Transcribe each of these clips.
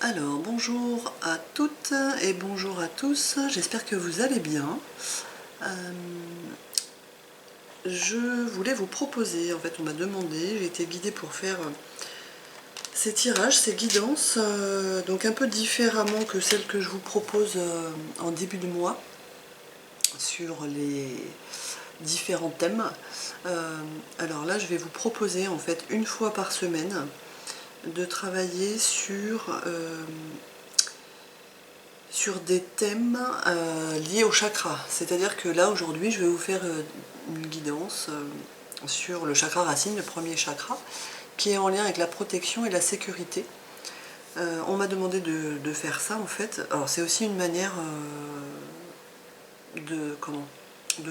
Alors, bonjour à toutes et bonjour à tous, j'espère que vous allez bien. Je voulais vous proposer, en fait on m'a demandé, j'ai été guidée pour faire ces tirages, ces guidances, donc un peu différemment que celles que je vous propose en début de mois, sur les différents thèmes. Alors là je vais vous proposer en fait une fois par semaine de travailler sur des thèmes liés au chakra. C'est-à-dire que là aujourd'hui je vais vous faire une guidance sur le chakra racine, le premier chakra, qui est en lien avec la protection et la sécurité. On m'a demandé de faire ça en fait. Alors c'est aussi une manière de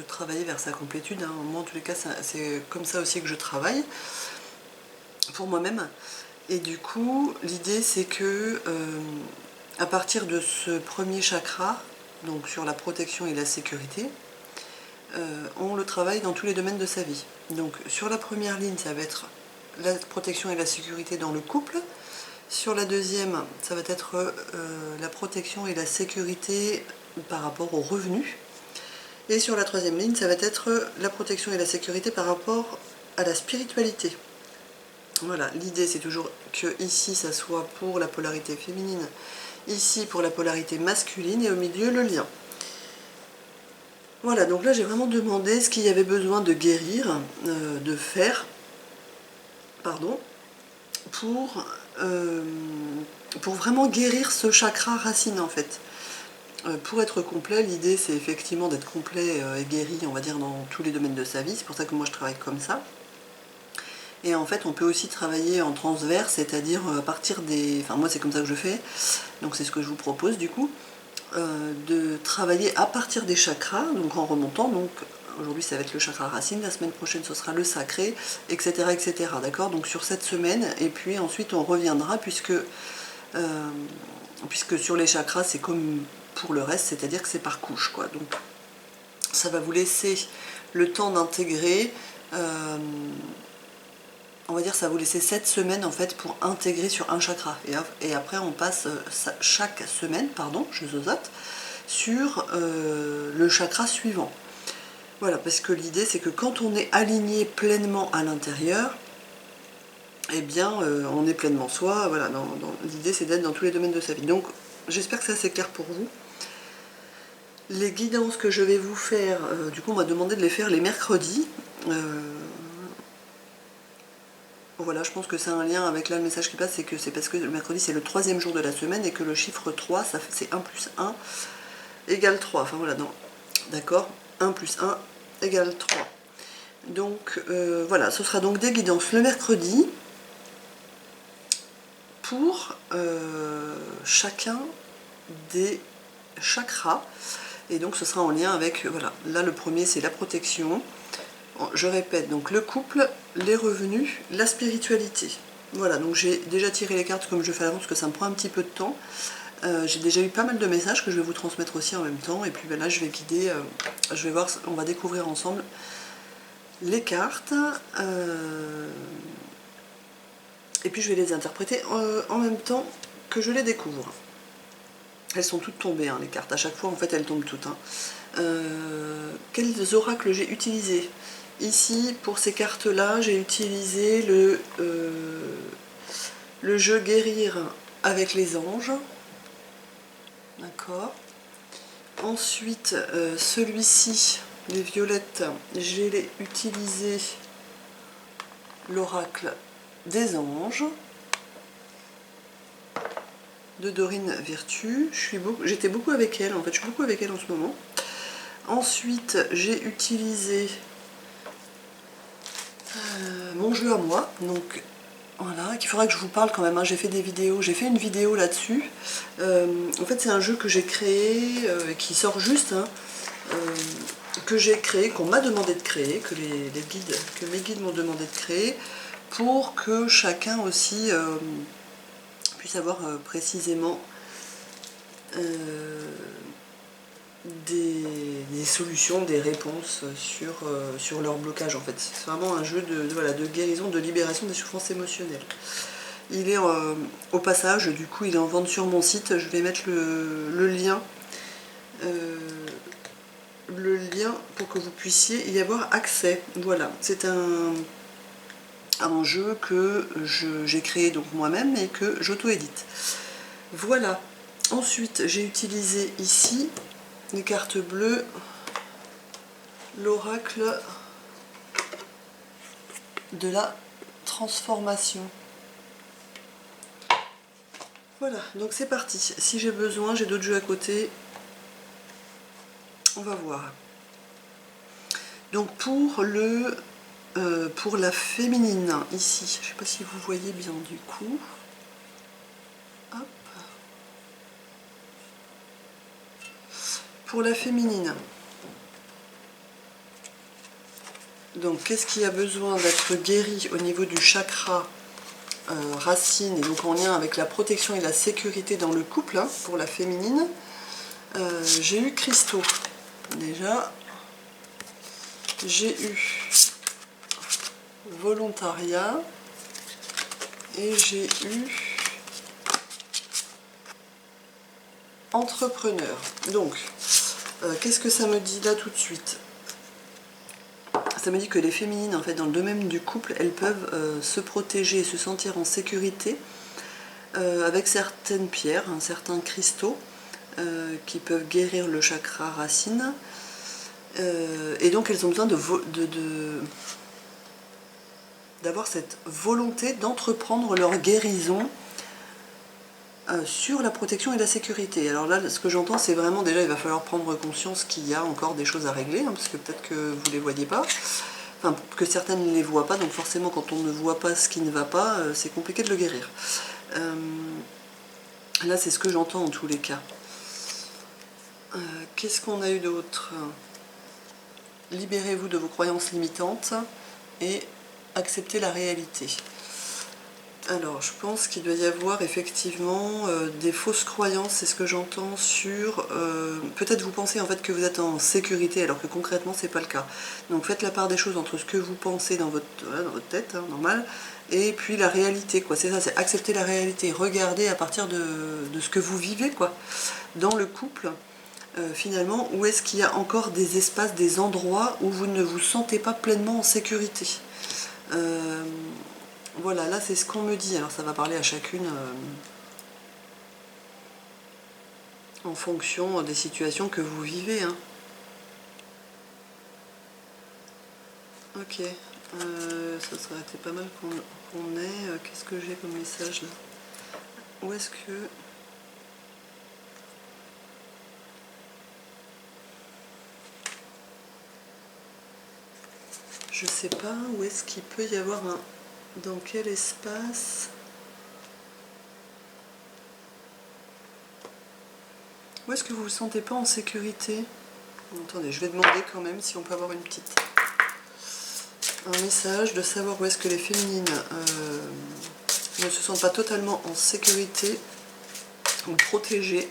travailler vers sa complétude, hein. Moi en tous les cas c'est comme ça aussi que je travaille pour moi-même. Et du coup l'idée c'est que à partir de ce premier chakra, donc sur la protection et la sécurité, on le travaille dans tous les domaines de sa vie. Donc sur la première ligne, ça va être la protection et la sécurité dans le couple. Sur la deuxième, ça va être la protection et la sécurité par rapport aux revenus. Et sur la troisième ligne, ça va être la protection et la sécurité par rapport à la spiritualité. Voilà, l'idée c'est toujours que ici ça soit pour la polarité féminine, ici pour la polarité masculine et au milieu le lien. Voilà, donc là j'ai vraiment demandé ce qu'il y avait besoin de guérir, de faire, pardon, pour vraiment guérir ce chakra racine en fait. Pour être complet, l'idée c'est effectivement d'être complet et guéri, on va dire, dans tous les domaines de sa vie. C'est pour ça que moi je travaille comme ça. Et en fait on peut aussi travailler en transverse, c'est-à-dire à partir des... Enfin moi c'est comme ça que je fais, donc c'est ce que je vous propose du coup. De travailler à partir des chakras, donc en remontant, donc aujourd'hui ça va être le chakra racine, la semaine prochaine ce sera le sacré, etc. etc. D'accord, donc sur cette semaine, et puis ensuite on reviendra puisque sur les chakras c'est comme pour le reste, c'est-à-dire que c'est par couche, quoi. Donc ça va vous laisser le temps d'intégrer, on va dire ça va vous laisser 7 semaines en fait pour intégrer sur un chakra. Et après on passe chaque semaine, pardon, je zozote, sur le chakra suivant. Voilà, parce que l'idée c'est que quand on est aligné pleinement à l'intérieur, eh bien on est pleinement soi. Voilà, l'idée c'est d'être dans tous les domaines de sa vie. Donc j'espère que ça c'est clair pour vous. Les guidances que je vais vous faire, du coup on m'a demandé de les faire les mercredis. Voilà, je pense que c'est un lien avec là le message qui passe, c'est que c'est parce que le mercredi c'est le troisième jour de la semaine et que le chiffre 3, c'est 1 plus 1 égale 3. Enfin voilà, non, d'accord, 1 plus 1 égale 3. Donc voilà, ce sera donc des guidances le mercredi pour chacun des chakras. Et donc ce sera en lien avec, voilà, là le premier c'est la protection. Je répète, donc le couple, les revenus, la spiritualité. Voilà, donc j'ai déjà tiré les cartes comme je fais avant parce que ça me prend un petit peu de temps. J'ai déjà eu pas mal de messages que je vais vous transmettre aussi en même temps. Et puis ben là, je vais guider, je vais voir, on va découvrir ensemble les cartes. Et puis je vais les interpréter en même temps que je les découvre. Elles sont toutes tombées, hein, les cartes. À chaque fois, en fait, elles tombent toutes. Hein. Quels oracles j'ai utilisés? Ici, pour ces cartes-là, j'ai utilisé le jeu guérir avec les anges. D'accord. Ensuite, celui-ci, les violettes, j'ai utilisé l'oracle des anges de Dorine Virtue. J'étais beaucoup avec elle, en fait, je suis beaucoup avec elle en ce moment. Ensuite, j'ai utilisé mon jeu à moi, donc voilà, qu'il faudra que je vous parle quand même, hein. J'ai fait des vidéos, j'ai fait une vidéo là-dessus. En fait, c'est un jeu que j'ai créé, qui sort juste, hein, que j'ai créé, qu'on m'a demandé de créer, que mes guides m'ont demandé de créer, pour que chacun aussi puisse avoir précisément des solutions, des réponses sur leur blocage en fait. C'est vraiment un jeu de guérison, de libération des souffrances émotionnelles. Il est au passage, du coup il est en vente sur mon site, je vais mettre le lien. Le lien pour que vous puissiez y avoir accès. Voilà, c'est un jeu que j'ai créé donc moi-même et que j'auto-édite. Voilà. Ensuite, j'ai utilisé ici les cartes bleues, l'oracle de la transformation. Voilà, donc c'est parti. Si j'ai besoin, j'ai d'autres jeux à côté. On va voir. Donc pour la féminine, ici, je ne sais pas si vous voyez bien du coup. Hop. Pour la féminine. Donc qu'est-ce qui a besoin d'être guéri au niveau du chakra racine, et donc en lien avec la protection et la sécurité dans le couple, hein, pour la féminine. J'ai eu cristaux. Déjà, j'ai eu volontariat et j'ai eu entrepreneur. Donc, qu'est-ce que ça me dit là tout de suite? Ça me dit que les féminines, en fait, dans le domaine du couple, elles peuvent se protéger et se sentir en sécurité avec certaines pierres, hein, certains cristaux qui peuvent guérir le chakra racine. Et donc elles ont besoin d'avoir cette volonté d'entreprendre leur guérison sur la protection et la sécurité. Alors là, ce que j'entends, c'est vraiment déjà, il va falloir prendre conscience qu'il y a encore des choses à régler, hein, parce que peut-être que vous ne les voyez pas, enfin que certaines ne les voient pas, donc forcément quand on ne voit pas ce qui ne va pas, c'est compliqué de le guérir. Là, c'est ce que j'entends en tous les cas. Qu'est-ce qu'on a eu d'autre? Libérez-vous de vos croyances limitantes et acceptez la réalité. Alors, je pense qu'il doit y avoir effectivement des fausses croyances, c'est ce que j'entends sur... peut-être vous pensez en fait que vous êtes en sécurité, alors que concrètement, c'est pas le cas. Donc faites la part des choses entre ce que vous pensez dans votre tête, hein, normal, et puis la réalité, quoi. C'est ça, c'est accepter la réalité, regardez à partir de ce que vous vivez, quoi, dans le couple. Finalement, où est-ce qu'il y a encore des espaces, des endroits où vous ne vous sentez pas pleinement en sécurité. Voilà, là c'est ce qu'on me dit. Alors ça va parler à chacune en fonction des situations que vous vivez. Hein. Ok, ça serait été pas mal qu'on ait. Qu'est-ce que j'ai comme message là? Où est-ce que... Je sais pas où est-ce qu'il peut y avoir un... Dans quel espace? Où est-ce que vous vous sentez pas en sécurité? Attendez, je vais demander quand même si on peut avoir un message de savoir où est-ce que les féminines ne se sentent pas totalement en sécurité ou protégées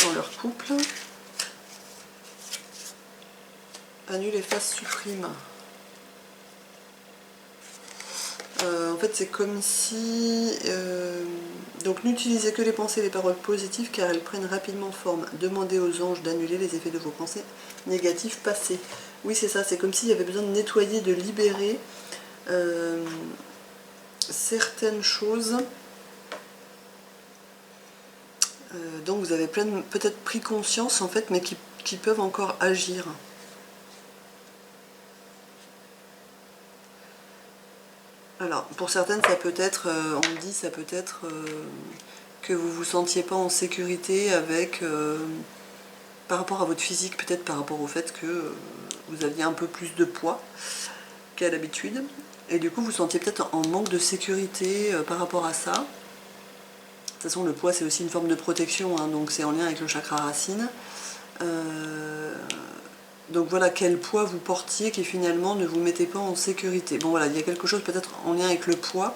dans leur couple. Annule et face supprime. En fait, c'est comme si... donc, n'utilisez que les pensées et les paroles positives car elles prennent rapidement forme. Demandez aux anges d'annuler les effets de vos pensées négatives passées. Oui, c'est ça, c'est comme s'il y avait besoin de nettoyer, de libérer certaines choses dont vous avez peut-être pris conscience, en fait, mais qui peuvent encore agir. Alors, pour certaines, ça peut être, on me dit, ça peut être que vous vous sentiez pas en sécurité avec, par rapport à votre physique, peut-être par rapport au fait que vous aviez un peu plus de poids qu'à l'habitude. Et du coup, vous sentiez peut-être en manque de sécurité par rapport à ça. De toute façon, le poids, c'est aussi une forme de protection, hein, donc c'est en lien avec le chakra racine. Donc voilà, quel poids vous portiez qui finalement ne vous mettait pas en sécurité. Bon voilà, il y a quelque chose peut-être en lien avec le poids.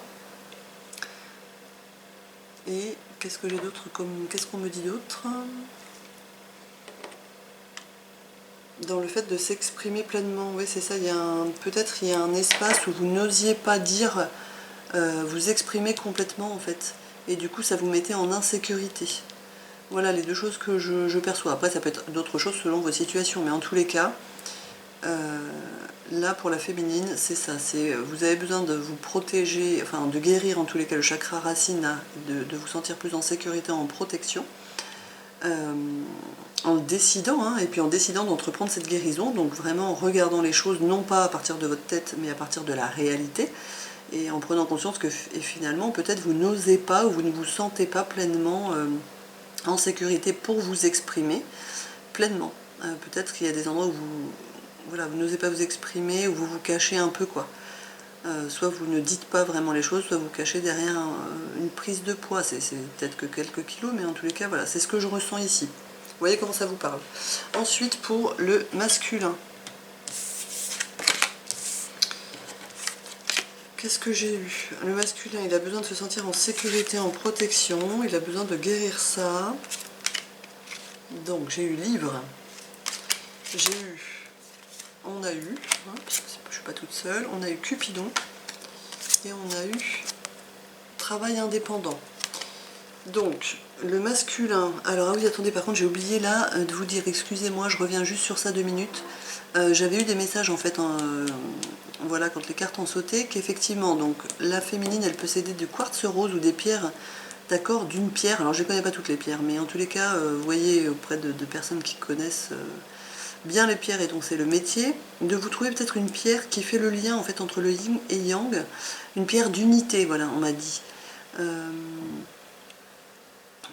Et qu'est-ce que j'ai d'autre comme... Qu'est-ce qu'on me dit d'autre? Dans le fait de s'exprimer pleinement, oui c'est ça, peut-être il y a un espace où vous n'osiez pas dire vous exprimer complètement en fait. Et du coup ça vous mettait en insécurité. Voilà les deux choses que je perçois. Après ça peut être d'autres choses selon vos situations, mais en tous les cas, là pour la féminine c'est ça, vous avez besoin de vous protéger, enfin de guérir en tous les cas le chakra racine, de vous sentir plus en sécurité, en protection, en décidant, hein, et puis en décidant d'entreprendre cette guérison, donc vraiment en regardant les choses non pas à partir de votre tête mais à partir de la réalité, et en prenant conscience que finalement peut-être vous n'osez pas ou vous ne vous sentez pas pleinement en sécurité pour vous exprimer pleinement. Peut-être qu'il y a des endroits où vous n'osez pas vous exprimer, où vous vous cachez un peu quoi. Soit vous ne dites pas vraiment les choses, soit vous cachez derrière une prise de poids. C'est peut-être que quelques kilos, mais en tous les cas, voilà, c'est ce que je ressens ici. Vous voyez comment ça vous parle. Ensuite, pour le masculin. Qu'est-ce que j'ai eu? Le masculin, il a besoin de se sentir en sécurité, en protection. Il a besoin de guérir ça. Donc, j'ai eu livre. J'ai eu... On a eu... Hein, parce que je suis pas toute seule. On a eu Cupidon. Et on a eu travail indépendant. Donc, le masculin... Alors, ah oui, attendez, par contre, j'ai oublié là de vous dire, excusez-moi, je reviens juste sur ça 2 minutes. J'avais eu des messages, en fait, voilà, quand les cartes ont sauté, qu'effectivement, donc, la féminine, elle peut céder du quartz rose ou des pierres, d'accord, d'une pierre. Alors, je ne connais pas toutes les pierres, mais en tous les cas, vous voyez, auprès de personnes qui connaissent bien les pierres, et donc c'est le métier, de vous trouver peut-être une pierre qui fait le lien, en fait, entre le yin et yang, une pierre d'unité, voilà, on m'a dit.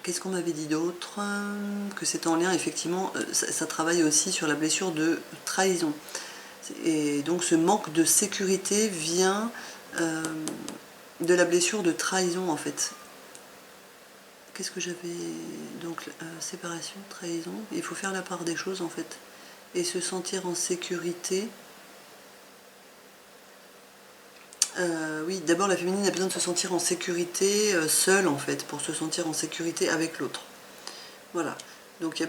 Qu'est-ce qu'on m'avait dit d'autre? Que c'est en lien, effectivement, ça travaille aussi sur la blessure de trahison. Et donc ce manque de sécurité vient de la blessure de trahison, en fait. Qu'est-ce que j'avais? Donc, séparation, trahison. Il faut faire la part des choses, en fait. Et se sentir en sécurité. Oui, d'abord la féminine a besoin de se sentir en sécurité seule en fait, pour se sentir en sécurité avec l'autre. Voilà, donc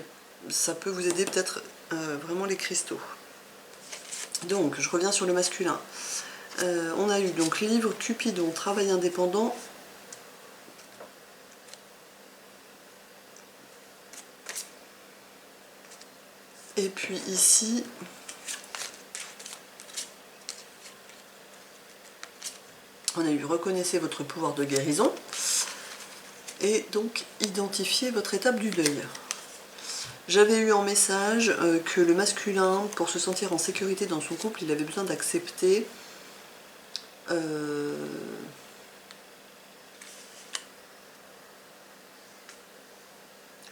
ça peut vous aider peut-être vraiment les cristaux. Donc, je reviens sur le masculin. On a eu donc livre, Cupidon, travail indépendant. Et puis ici... On a eu reconnaissez votre pouvoir de guérison et donc identifiez votre étape du deuil. J'avais eu en message que le masculin, pour se sentir en sécurité dans son couple, il avait besoin d'accepter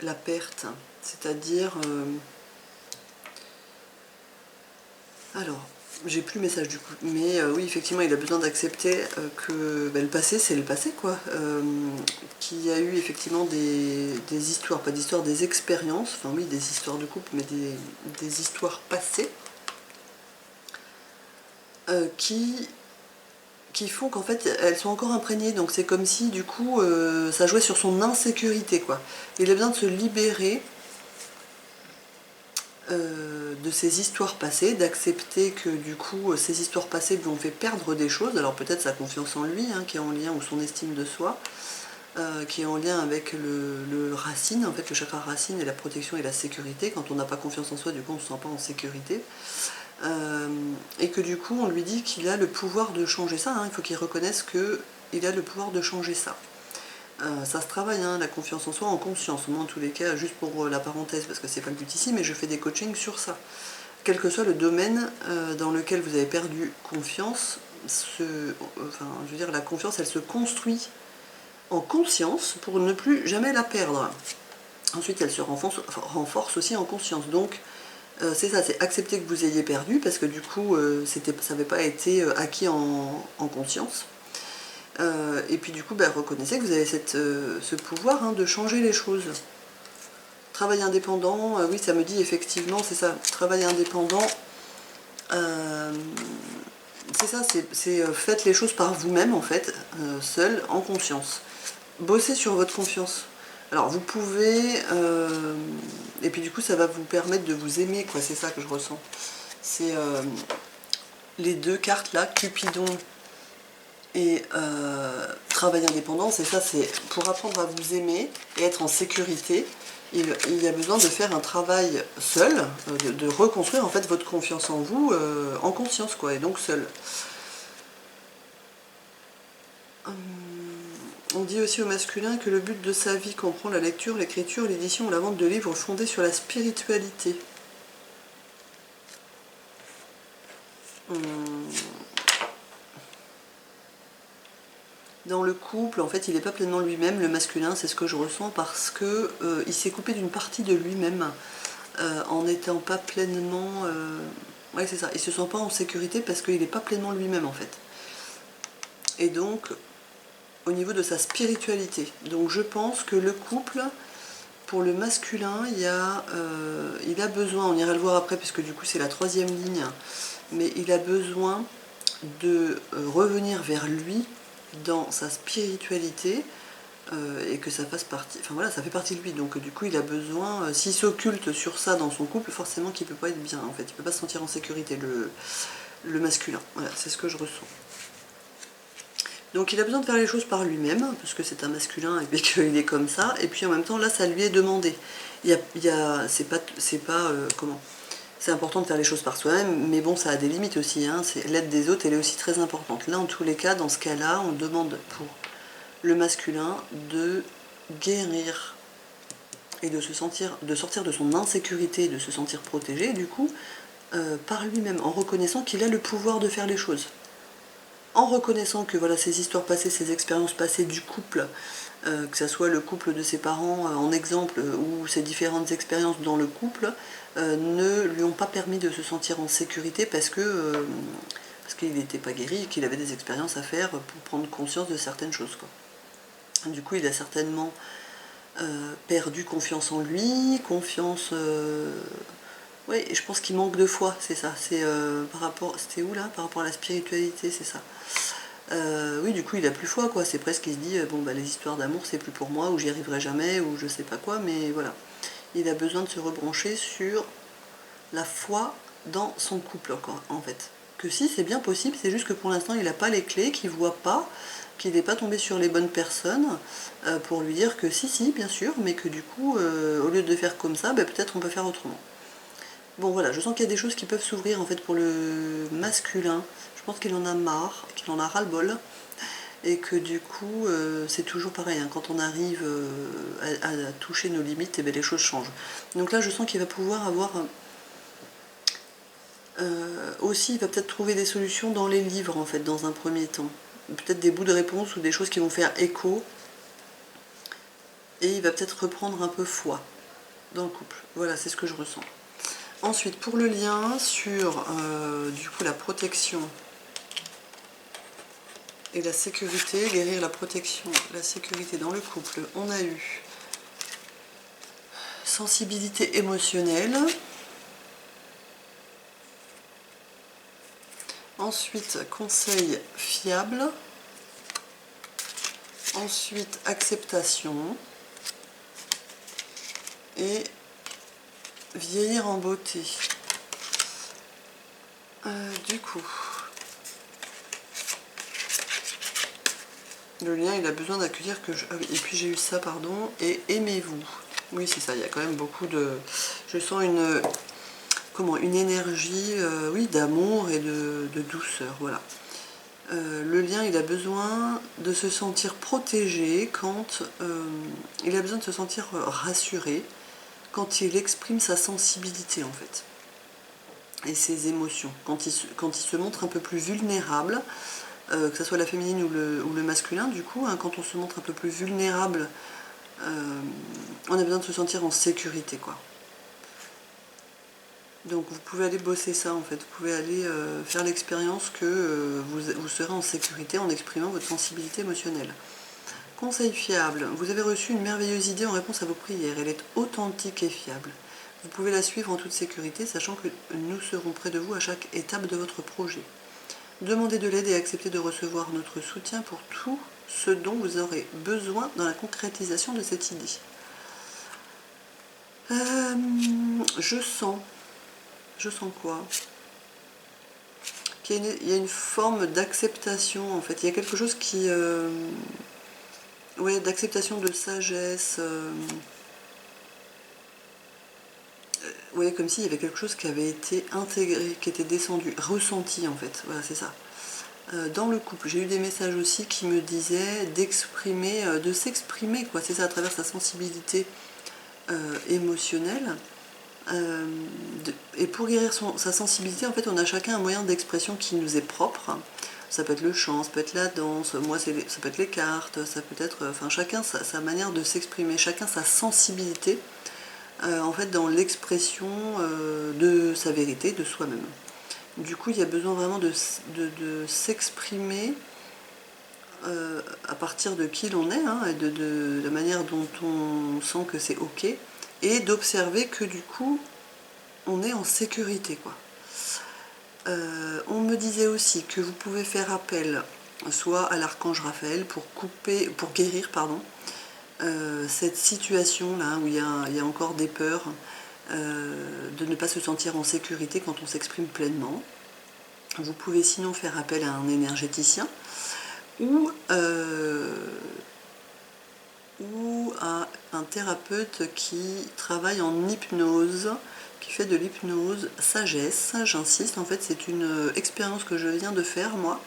la perte, c'est-à-dire... alors... J'ai plus le message du coup, mais oui, effectivement, il a besoin d'accepter que le passé, c'est le passé, quoi. Qu'il y a eu effectivement des histoires, pas d'histoires, des expériences, enfin oui, des histoires de couple, mais des histoires passées qui font qu'en fait, elles sont encore imprégnées. Donc c'est comme si, du coup, ça jouait sur son insécurité, quoi. Il a besoin de se libérer de ces histoires passées, d'accepter que du coup ces histoires passées lui ont fait perdre des choses, alors peut-être sa confiance en lui qui est en lien, ou son estime de soi, qui est en lien avec le racine, en fait le chakra racine et la protection et la sécurité. Quand on n'a pas confiance en soi, du coup on ne se sent pas en sécurité, et que du coup on lui dit qu'il a le pouvoir de changer ça, il faut qu'il reconnaisse qu'il a le pouvoir de changer ça. Ça se travaille, la confiance en soi en conscience. Moi, en tous les cas, juste pour la parenthèse, parce que c'est pas le but ici, mais je fais des coachings sur ça. Quel que soit le domaine dans lequel vous avez perdu confiance, je veux dire, la confiance, elle se construit en conscience pour ne plus jamais la perdre. Ensuite, elle se renforce aussi en conscience. Donc, c'est ça, c'est accepter que vous ayez perdu, parce que du coup, ça n'avait pas été acquis en conscience. Et puis du coup, reconnaissez que vous avez ce pouvoir de changer les choses. Travail indépendant, oui, ça me dit effectivement, c'est ça, travail indépendant, c'est ça, c'est faites les choses par vous-même en fait, seul, en conscience. Bossez sur votre confiance. Alors vous pouvez, et puis du coup ça va vous permettre de vous aimer, quoi, c'est ça que je ressens. C'est les deux cartes là, Cupidon Et travail indépendant, c'est ça, c'est pour apprendre à vous aimer et être en sécurité, il y a besoin de faire un travail seul, de reconstruire en fait votre confiance en vous en conscience, quoi, et donc seul. On dit aussi au masculin que le but de sa vie comprend la lecture, l'écriture, l'édition ou la vente de livres fondés sur la spiritualité. Dans le couple, en fait, il n'est pas pleinement lui-même, le masculin, c'est ce que je ressens, parce que il s'est coupé d'une partie de lui-même en n'étant pas pleinement... Ouais, c'est ça, il se sent pas en sécurité parce qu'il n'est pas pleinement lui-même, en fait. Et donc, au niveau de sa spiritualité. Donc je pense que le couple, pour le masculin, il a besoin, on ira le voir après, puisque du coup c'est la troisième ligne, mais il a besoin de revenir vers lui dans sa spiritualité et que ça fasse partie, enfin voilà, ça fait partie de lui, donc du coup il a besoin, s'il s'occulte sur ça dans son couple, forcément qu'il peut pas être bien, en fait, il peut pas se sentir en sécurité, le masculin, voilà, c'est ce que je ressens. Donc il a besoin de faire les choses par lui-même, parce que c'est un masculin et qu'il est comme ça, et puis en même temps là ça lui est demandé. Comment, c'est important de faire les choses par soi-même, mais bon, ça a des limites aussi, hein. L'aide des autres, elle est aussi très importante. Là, en tous les cas, dans ce cas-là, on demande pour le masculin de guérir et de sortir de son insécurité, de se sentir protégé, du coup, par lui-même, en reconnaissant qu'il a le pouvoir de faire les choses. En reconnaissant que voilà, ses histoires passées, ses expériences passées du couple, que ce soit le couple de ses parents en exemple ou ses différentes expériences dans le couple, ne lui ont pas permis de se sentir en sécurité parce qu'il n'était pas guéri et qu'il avait des expériences à faire pour prendre conscience de certaines choses, quoi. Du coup, il a certainement perdu confiance en lui, confiance... Oui, je pense qu'il manque de foi, c'est ça. C'est par rapport... C'était où là? Par rapport à la spiritualité, c'est ça. Oui, du coup, il a plus foi, quoi. C'est presque, il se dit, bon, bah, les histoires d'amour, c'est plus pour moi, ou j'y arriverai jamais, ou je sais pas quoi, mais voilà. Il a besoin de se rebrancher sur la foi dans son couple, quoi, en fait. Que si, c'est bien possible, c'est juste que pour l'instant, il n'a pas les clés, qu'il voit pas, qu'il n'est pas tombé sur les bonnes personnes pour lui dire que si, bien sûr, mais que du coup, au lieu de faire comme ça, bah, peut-être on peut faire autrement. Bon voilà, je sens qu'il y a des choses qui peuvent s'ouvrir en fait pour le masculin. Je pense qu'il en a marre, qu'il en a ras-le-bol. Et que du coup, c'est toujours pareil, hein, quand on arrive à toucher nos limites, et bien les choses changent. Donc là, je sens qu'il va pouvoir avoir... aussi, il va peut-être trouver des solutions dans les livres, en fait, dans un premier temps. Peut-être des bouts de réponse ou des choses qui vont faire écho. Et il va peut-être reprendre un peu foi dans le couple. Voilà, c'est ce que je ressens. Ensuite, pour le lien sur du coup la protection et la sécurité, guérir la protection, la sécurité dans le couple, on a eu sensibilité émotionnelle. Ensuite, conseil fiable. Ensuite, acceptation. Et vieillir en beauté. Du coup, le lien, il a besoin d'accueillir que je... Ah oui, et puis j'ai eu ça, pardon. Et aimez-vous. Oui, c'est ça, il y a quand même beaucoup de... Je sens une... Comment? Une énergie, oui, d'amour et de douceur, voilà. Le lien, il a besoin de se sentir protégé quand... il a besoin de se sentir rassuré quand il exprime sa sensibilité, en fait. Et ses émotions. Quand il se montre un peu plus vulnérable, que ce soit la féminine ou le masculin, du coup, hein, quand on se montre un peu plus vulnérable, on a besoin de se sentir en sécurité, quoi. Donc vous pouvez aller bosser ça, en fait. Vous pouvez aller faire l'expérience que vous serez en sécurité en exprimant votre sensibilité émotionnelle. Conseil fiable. Vous avez reçu une merveilleuse idée en réponse à vos prières. Elle est authentique et fiable. Vous pouvez la suivre en toute sécurité, sachant que nous serons près de vous à chaque étape de votre projet. Demandez de l'aide et acceptez de recevoir notre soutien pour tout ce dont vous aurez besoin dans la concrétisation de cette idée. Je sens quoi? qu'il y a une forme d'acceptation en fait. Il y a quelque chose qui... ouais, d'acceptation, de sagesse. Ouais, comme s'il y avait quelque chose qui avait été intégré, qui était descendu, ressenti en fait. Voilà, c'est ça. Dans le couple, j'ai eu des messages aussi qui me disaient d'exprimer, de s'exprimer, quoi. C'est ça, à travers sa sensibilité émotionnelle. Et pour guérir sa sensibilité, en fait, on a chacun un moyen d'expression qui nous est propre. Ça peut être le chant, ça peut être la danse, moi ça peut être les cartes, ça peut être... Enfin, chacun sa manière de s'exprimer, chacun sa sensibilité, en fait, dans l'expression de sa vérité, de soi-même. Du coup, il y a besoin vraiment de s'exprimer à partir de qui l'on est, hein, et de la manière dont on sent que c'est ok, et d'observer que du coup, on est en sécurité, quoi. On me disait aussi que vous pouvez faire appel soit à l'archange Raphaël pour guérir, pardon, cette situation là où il y a encore des peurs, de ne pas se sentir en sécurité quand on s'exprime pleinement. Vous pouvez sinon faire appel à un énergéticien ou à un thérapeute qui travaille en hypnose, qui fait de l'hypnose sagesse. J'insiste, en fait c'est une expérience que je viens de faire moi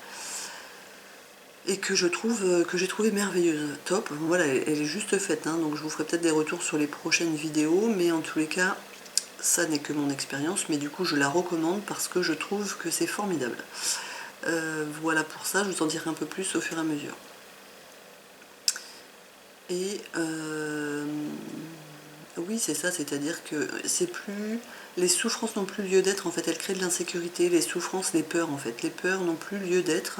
et que j'ai trouvé merveilleuse, top. Voilà, elle est juste faite, hein, donc je vous ferai peut-être des retours sur les prochaines vidéos, mais en tous les cas ça n'est que mon expérience, mais du coup je la recommande parce que je trouve que c'est formidable. Voilà, pour ça je vous en dirai un peu plus au fur et à mesure. Et oui, c'est ça, c'est-à-dire que c'est plus... Les souffrances n'ont plus lieu d'être, en fait, elles créent de l'insécurité, les souffrances, les peurs, en fait. Les peurs n'ont plus lieu d'être.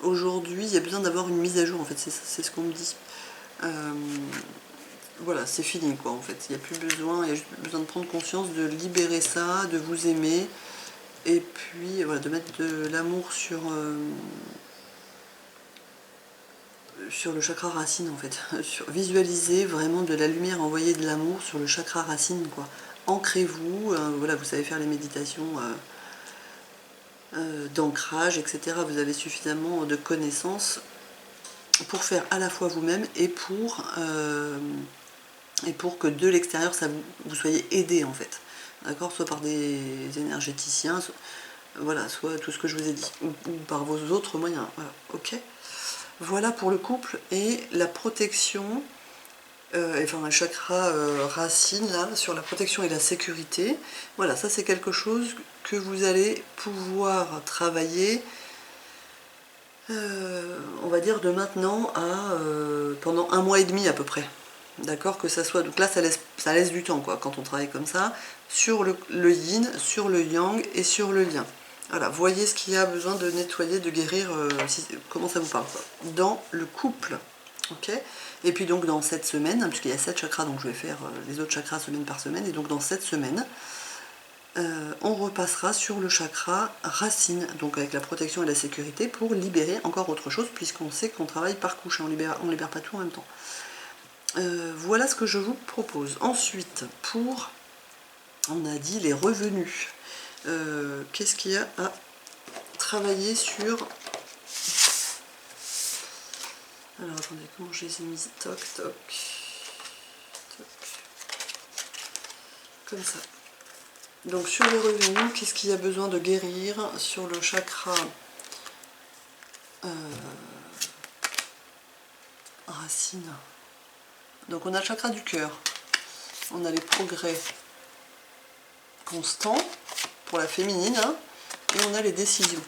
Aujourd'hui, il y a besoin d'avoir une mise à jour, en fait, c'est ce qu'on me dit. Voilà, c'est fini, quoi, en fait. Il n'y a plus besoin, il y a juste besoin de prendre conscience, de libérer ça, de vous aimer, et puis, voilà, de mettre de l'amour sur le chakra racine, en fait. Visualiser vraiment de la lumière, envoyer de l'amour sur le chakra racine, quoi. Ancrez-vous, voilà, vous savez faire les méditations d'ancrage, etc. Vous avez suffisamment de connaissances pour faire à la fois vous-même et pour que de l'extérieur, vous soyez aidé, en fait. D'accord, soit par des énergéticiens, voilà, soit tout ce que je vous ai dit, ou par vos autres moyens. Voilà, ok. Voilà pour le couple et la protection, enfin le chakra racine là, sur la protection et la sécurité. Voilà, ça c'est quelque chose que vous allez pouvoir travailler, on va dire de maintenant à pendant 1 mois et demi à peu près. D'accord, que ça soit. Donc là ça laisse du temps, quoi, quand on travaille comme ça, sur le yin, sur le yang et sur le lien. Voilà, voyez ce qu'il y a besoin de nettoyer, de guérir, comment ça vous parle, quoi, dans le couple. Ok. Et puis donc dans cette semaine, puisqu'il y a 7 chakras, donc je vais faire les autres chakras semaine par semaine, et donc dans cette semaine, on repassera sur le chakra racine, donc avec la protection et la sécurité, pour libérer encore autre chose, puisqu'on sait qu'on travaille par couche, on libère pas tout en même temps. Voilà ce que je vous propose. Ensuite, on a dit les revenus. Qu'est-ce qu'il y a à travailler sur... Alors attendez, comment je les ai mis? Toc, toc, toc. Comme ça. Donc sur les revenus, qu'est-ce qu'il y a besoin de guérir sur le chakra racine? Donc on a le chakra du cœur. On a les progrès constants pour la féminine, hein, et on a les décisions.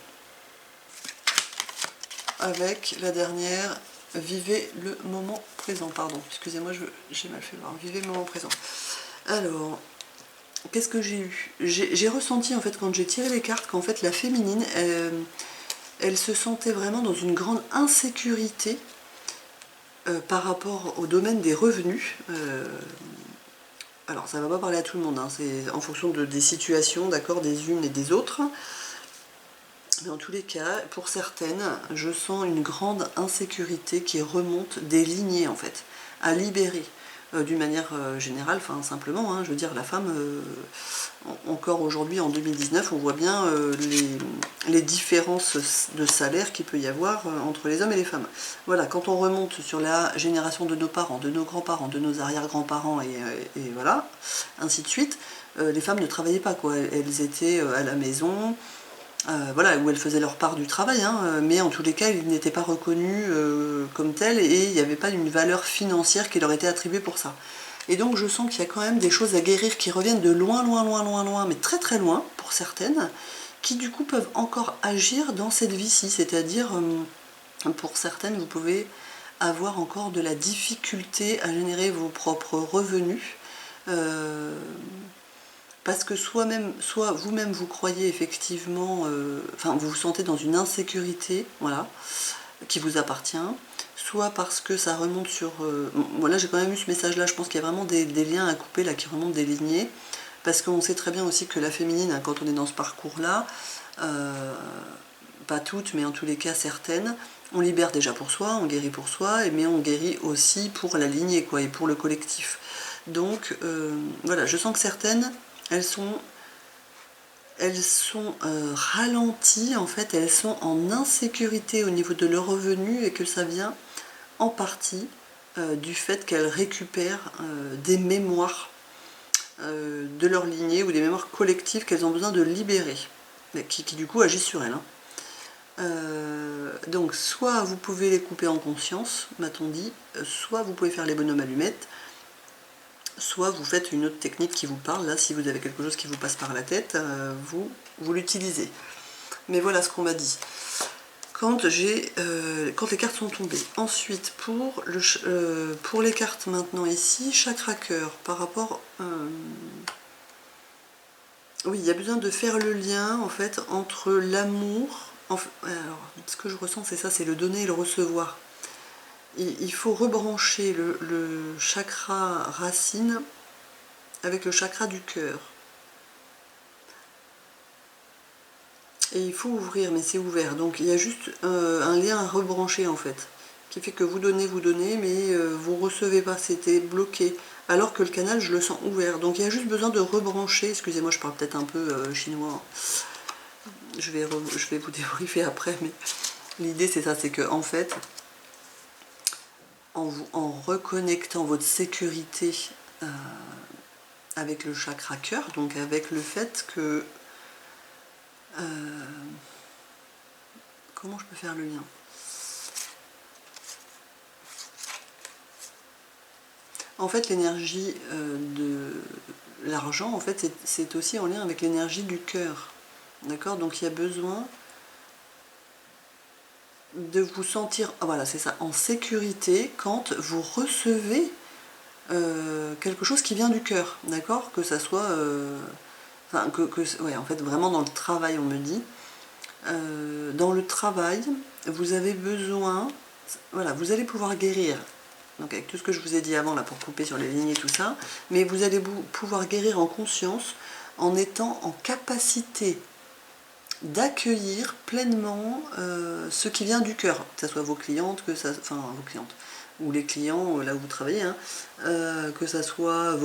Avec la dernière, vivez le moment présent. Pardon, excusez-moi, j'ai mal fait voir. Vivez le moment présent. Alors, qu'est-ce que j'ai eu? J'ai ressenti, en fait, quand j'ai tiré les cartes, qu'en fait, la féminine, elle se sentait vraiment dans une grande insécurité par rapport au domaine des revenus. Alors, ça ne va pas parler à tout le monde, hein, c'est en fonction des situations, d'accord, des unes et des autres. Mais en tous les cas, pour certaines, je sens une grande insécurité qui remonte des lignées, en fait, à libérer. d'une manière générale, enfin simplement, hein, je veux dire, la femme, encore aujourd'hui en 2019, on voit bien les différences de salaire qu'il peut y avoir entre les hommes et les femmes. Voilà, quand on remonte sur la génération de nos parents, de nos grands-parents, de nos arrière-grands-parents, et voilà, ainsi de suite, les femmes ne travaillaient pas, quoi. Elles étaient à la maison, voilà, où elles faisaient leur part du travail, hein, mais en tous les cas, ils n'étaient pas reconnus comme tels, et il n'y avait pas une valeur financière qui leur était attribuée pour ça. Et donc je sens qu'il y a quand même des choses à guérir qui reviennent de loin, loin, loin, loin, loin, mais très très loin pour certaines, qui du coup peuvent encore agir dans cette vie-ci, c'est-à-dire pour certaines, vous pouvez avoir encore de la difficulté à générer vos propres revenus, parce que soit vous-même vous croyez effectivement, enfin vous vous sentez dans une insécurité, voilà, qui vous appartient, soit parce que ça remonte sur... voilà, j'ai quand même eu ce message-là, je pense qu'il y a vraiment des liens à couper là qui remontent des lignées, parce qu'on sait très bien aussi que la féminine, hein, quand on est dans ce parcours-là, pas toutes, mais en tous les cas certaines, on libère déjà pour soi, on guérit pour soi, mais on guérit aussi pour la lignée, quoi, et pour le collectif. Donc voilà, je sens que certaines, elles sont ralenties, en fait, elles sont en insécurité au niveau de leurs revenus, et que ça vient en partie du fait qu'elles récupèrent des mémoires de leur lignée, ou des mémoires collectives qu'elles ont besoin de libérer, mais qui du coup agissent sur elles, hein. Donc soit vous pouvez les couper en conscience, m'a-t-on dit, soit vous pouvez faire les bonhommes allumettes, soit vous faites une autre technique qui vous parle. Là, si vous avez quelque chose qui vous passe par la tête, vous l'utilisez. Mais voilà ce qu'on m'a dit quand les cartes sont tombées. Ensuite, pour les cartes maintenant ici, chakra cœur, par rapport... oui, il y a besoin de faire le lien, en fait, entre l'amour... Alors, ce que je ressens, c'est ça, c'est le donner et le recevoir. Il faut rebrancher le chakra racine avec le chakra du cœur. Et il faut ouvrir, mais c'est ouvert. Donc il y a juste un lien à rebrancher, en fait, qui fait que vous donnez, mais vous recevez pas, c'était bloqué. Alors que le canal, je le sens ouvert. Donc il y a juste besoin de rebrancher. Excusez-moi, je parle peut-être un peu chinois. Je vais vous débriefer après, mais l'idée c'est ça, c'est que en fait, en reconnectant votre sécurité avec le chakra cœur, donc avec le fait que... comment je peux faire le lien? En fait, l'énergie de l'argent, en fait, c'est aussi en lien avec l'énergie du cœur. D'accord? Donc il y a besoin de vous sentir, voilà, c'est ça, en sécurité quand vous recevez quelque chose qui vient du cœur. D'accord? Que ça soit... enfin, ouais, en fait, vraiment dans le travail, on me dit. Dans le travail, vous avez besoin... Voilà, vous allez pouvoir guérir. Donc avec tout ce que je vous ai dit avant, là, pour couper sur les lignes et tout ça. Mais vous allez pouvoir guérir en conscience, en étant en capacité d'accueillir pleinement ce qui vient du cœur, que ce soit vos clientes, enfin vos clientes, ou les clients là où vous travaillez, hein, que ce soit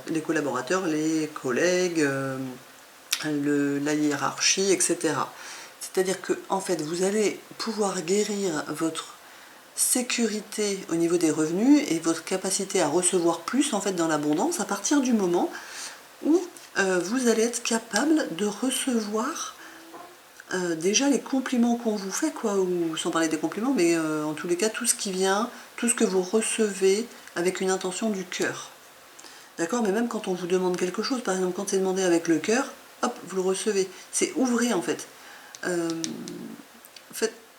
les collaborateurs, les collègues, la hiérarchie, etc. C'est-à-dire que en fait, vous allez pouvoir guérir votre sécurité au niveau des revenus et votre capacité à recevoir plus en fait dans l'abondance à partir du moment où vous allez être capable de recevoir déjà les compliments qu'on vous fait, quoi, ou sans parler des compliments, mais en tous les cas tout ce qui vient, tout ce que vous recevez avec une intention du cœur. D'accord? Mais même quand on vous demande quelque chose, par exemple quand c'est demandé avec le cœur, hop, vous le recevez. C'est ouvrez en fait.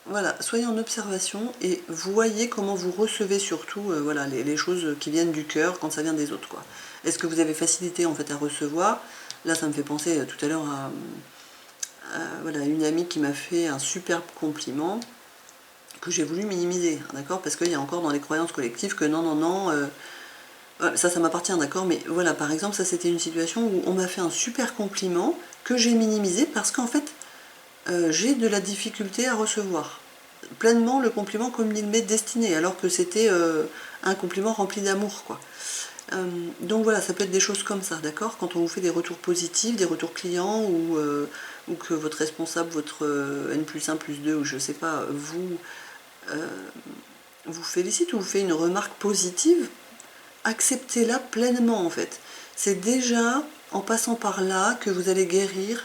Voilà, soyez en observation et voyez comment vous recevez surtout voilà, les choses qui viennent du cœur quand ça vient des autres, quoi. Est-ce que vous avez facilité en fait à recevoir? Là ça me fait penser tout à l'heure à voilà, une amie qui m'a fait un superbe compliment que j'ai voulu minimiser, d'accord? Parce qu'il y a encore dans les croyances collectives que non, ça m'appartient, d'accord? Mais voilà, par exemple, ça c'était une situation où on m'a fait un super compliment que j'ai minimisé parce qu'en fait, j'ai de la difficulté à recevoir. pleinement le compliment comme il m'est destiné, alors que c'était un compliment rempli d'amour, quoi. Donc voilà, ça peut être des choses comme ça, d'accord? Quand on vous fait des retours positifs, des retours clients, ou que votre responsable, votre N+1+2, ou je sais pas, vous félicite ou vous fait une remarque positive, acceptez-la pleinement en fait. C'est déjà en passant par là que vous allez guérir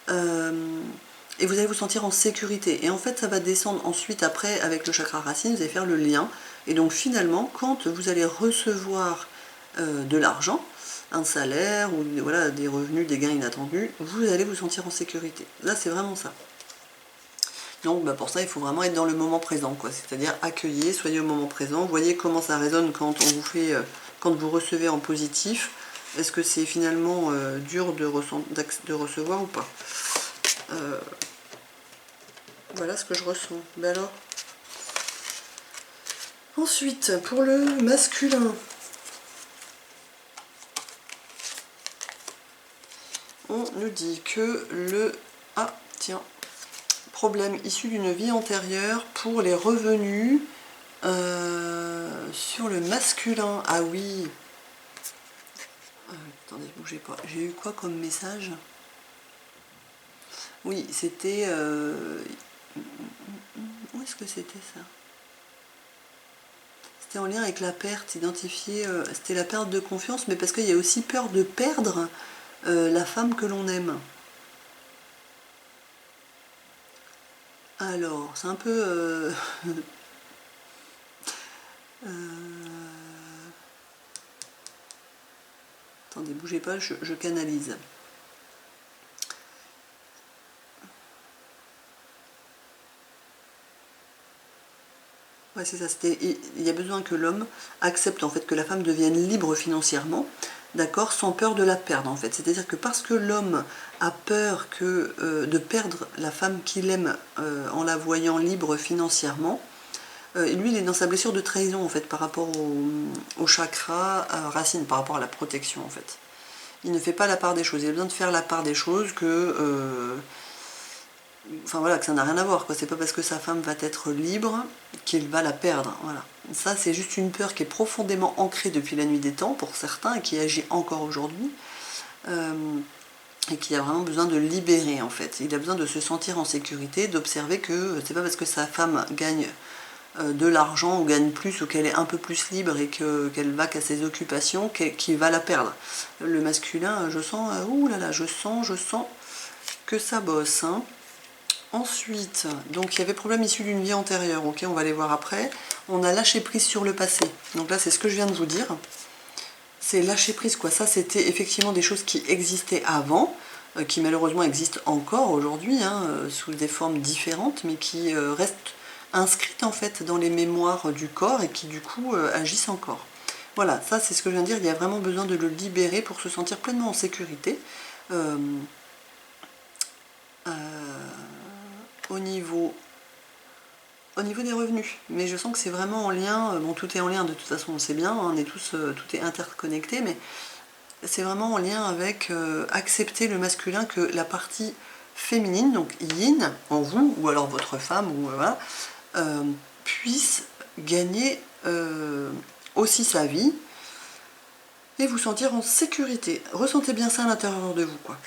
et vous allez vous sentir en sécurité. Et en fait, ça va descendre ensuite après avec le chakra racine, vous allez faire le lien. Et donc finalement, quand vous allez recevoir de l'argent, un salaire ou voilà, des revenus, des gains inattendus, vous allez vous sentir en sécurité. Là, c'est vraiment ça. Donc pour ça, il faut vraiment être dans le moment présent, quoi. C'est-à-dire accueillir, soyez au moment présent, voyez comment ça résonne quand on vous fait, quand vous recevez en positif. Est-ce que c'est finalement dur de recevoir ou pas? Voilà ce que je ressens. Ben alors. Ensuite, pour le masculin, on nous dit que le... Ah, tiens. Problème issu d'une vie antérieure pour les revenus sur le masculin. Ah oui. Attendez, bougez pas. J'ai eu quoi comme message? Oui, c'était... Où est-ce que c'était ça? C'était en lien avec la perte, identifiée... c'était la perte de confiance, mais parce qu'il y a aussi peur de perdre la femme que l'on aime. Alors, c'est un peu... Attendez, bougez pas, je canalise. Ouais, c'est ça, il y a besoin que l'homme accepte en fait que la femme devienne libre financièrement, d'accord, sans peur de la perdre en fait. C'est-à-dire que parce que l'homme a peur de perdre la femme qu'il aime en la voyant libre financièrement, lui il est dans sa blessure de trahison en fait par rapport au chakra racine, par rapport à la protection en fait. Il ne fait pas la part des choses, il a besoin de faire la part des choses que... Enfin voilà, que ça n'a rien à voir, quoi. C'est pas parce que sa femme va être libre qu'il va la perdre. Voilà. Ça, c'est juste une peur qui est profondément ancrée depuis la nuit des temps pour certains et qui agit encore aujourd'hui. Et qui a vraiment besoin de libérer en fait. Il a besoin de se sentir en sécurité, d'observer que c'est pas parce que sa femme gagne de l'argent ou gagne plus ou qu'elle est un peu plus libre et qu'elle va qu'à ses occupations qu'il va la perdre. Le masculin, je sens, ouh là là, je sens que ça bosse. Hein. Ensuite, donc il y avait problème issu d'une vie antérieure, ok, on va les voir après. On a lâché prise sur le passé. Donc là, c'est ce que je viens de vous dire. C'est lâcher prise, quoi. Ça, c'était effectivement des choses qui existaient avant, qui malheureusement existent encore aujourd'hui, hein, sous des formes différentes, mais qui restent inscrites en fait dans les mémoires du corps et qui du coup agissent encore. Voilà, ça c'est ce que je viens de dire, il y a vraiment besoin de le libérer pour se sentir pleinement en sécurité. Au niveau des revenus, mais je sens que c'est vraiment en lien, bon tout est en lien de toute façon on sait bien, on est tous, tout est interconnecté, mais c'est vraiment en lien avec accepter le masculin, que la partie féminine, donc yin en vous, ou alors votre femme, ou voilà, puisse gagner aussi sa vie et vous sentir en sécurité. Ressentez bien ça à l'intérieur de vous, quoi.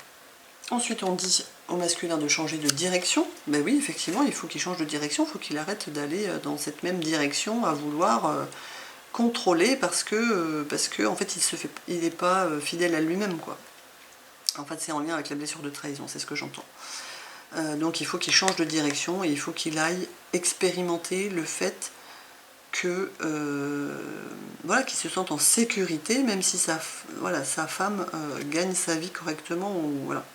Ensuite, on dit au masculin de changer de direction. Ben oui, effectivement, il faut qu'il change de direction, il faut qu'il arrête d'aller dans cette même direction à vouloir contrôler parce que en fait, il n'est pas fidèle à lui-même, quoi. En fait, c'est en lien avec la blessure de trahison, c'est ce que j'entends. Donc, il faut qu'il change de direction et il faut qu'il aille expérimenter le fait que voilà, qu'il se sente en sécurité, même si sa femme gagne sa vie correctement, ou voilà.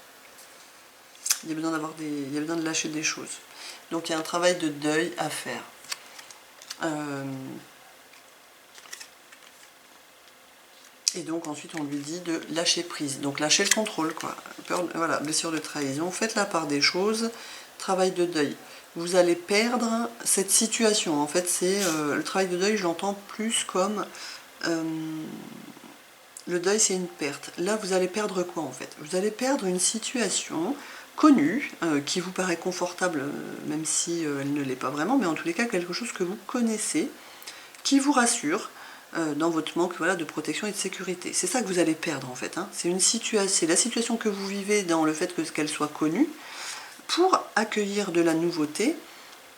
Il y a besoin il y a besoin de lâcher des choses. Donc il y a un travail de deuil à faire. Et donc ensuite on lui dit de lâcher prise. Donc lâcher le contrôle, quoi. Voilà, blessure de trahison. Faites la part des choses. Travail de deuil. Vous allez perdre cette situation. En fait, c'est le travail de deuil, je l'entends plus comme le deuil, c'est une perte. Là, vous allez perdre quoi en fait? Vous allez perdre une situation connue, qui vous paraît confortable, même si elle ne l'est pas vraiment, mais en tous les cas quelque chose que vous connaissez, qui vous rassure dans votre manque, voilà, de protection et de sécurité. C'est ça que vous allez perdre en fait, hein. C'est la situation que vous vivez dans le fait qu'elle soit connue, pour accueillir de la nouveauté,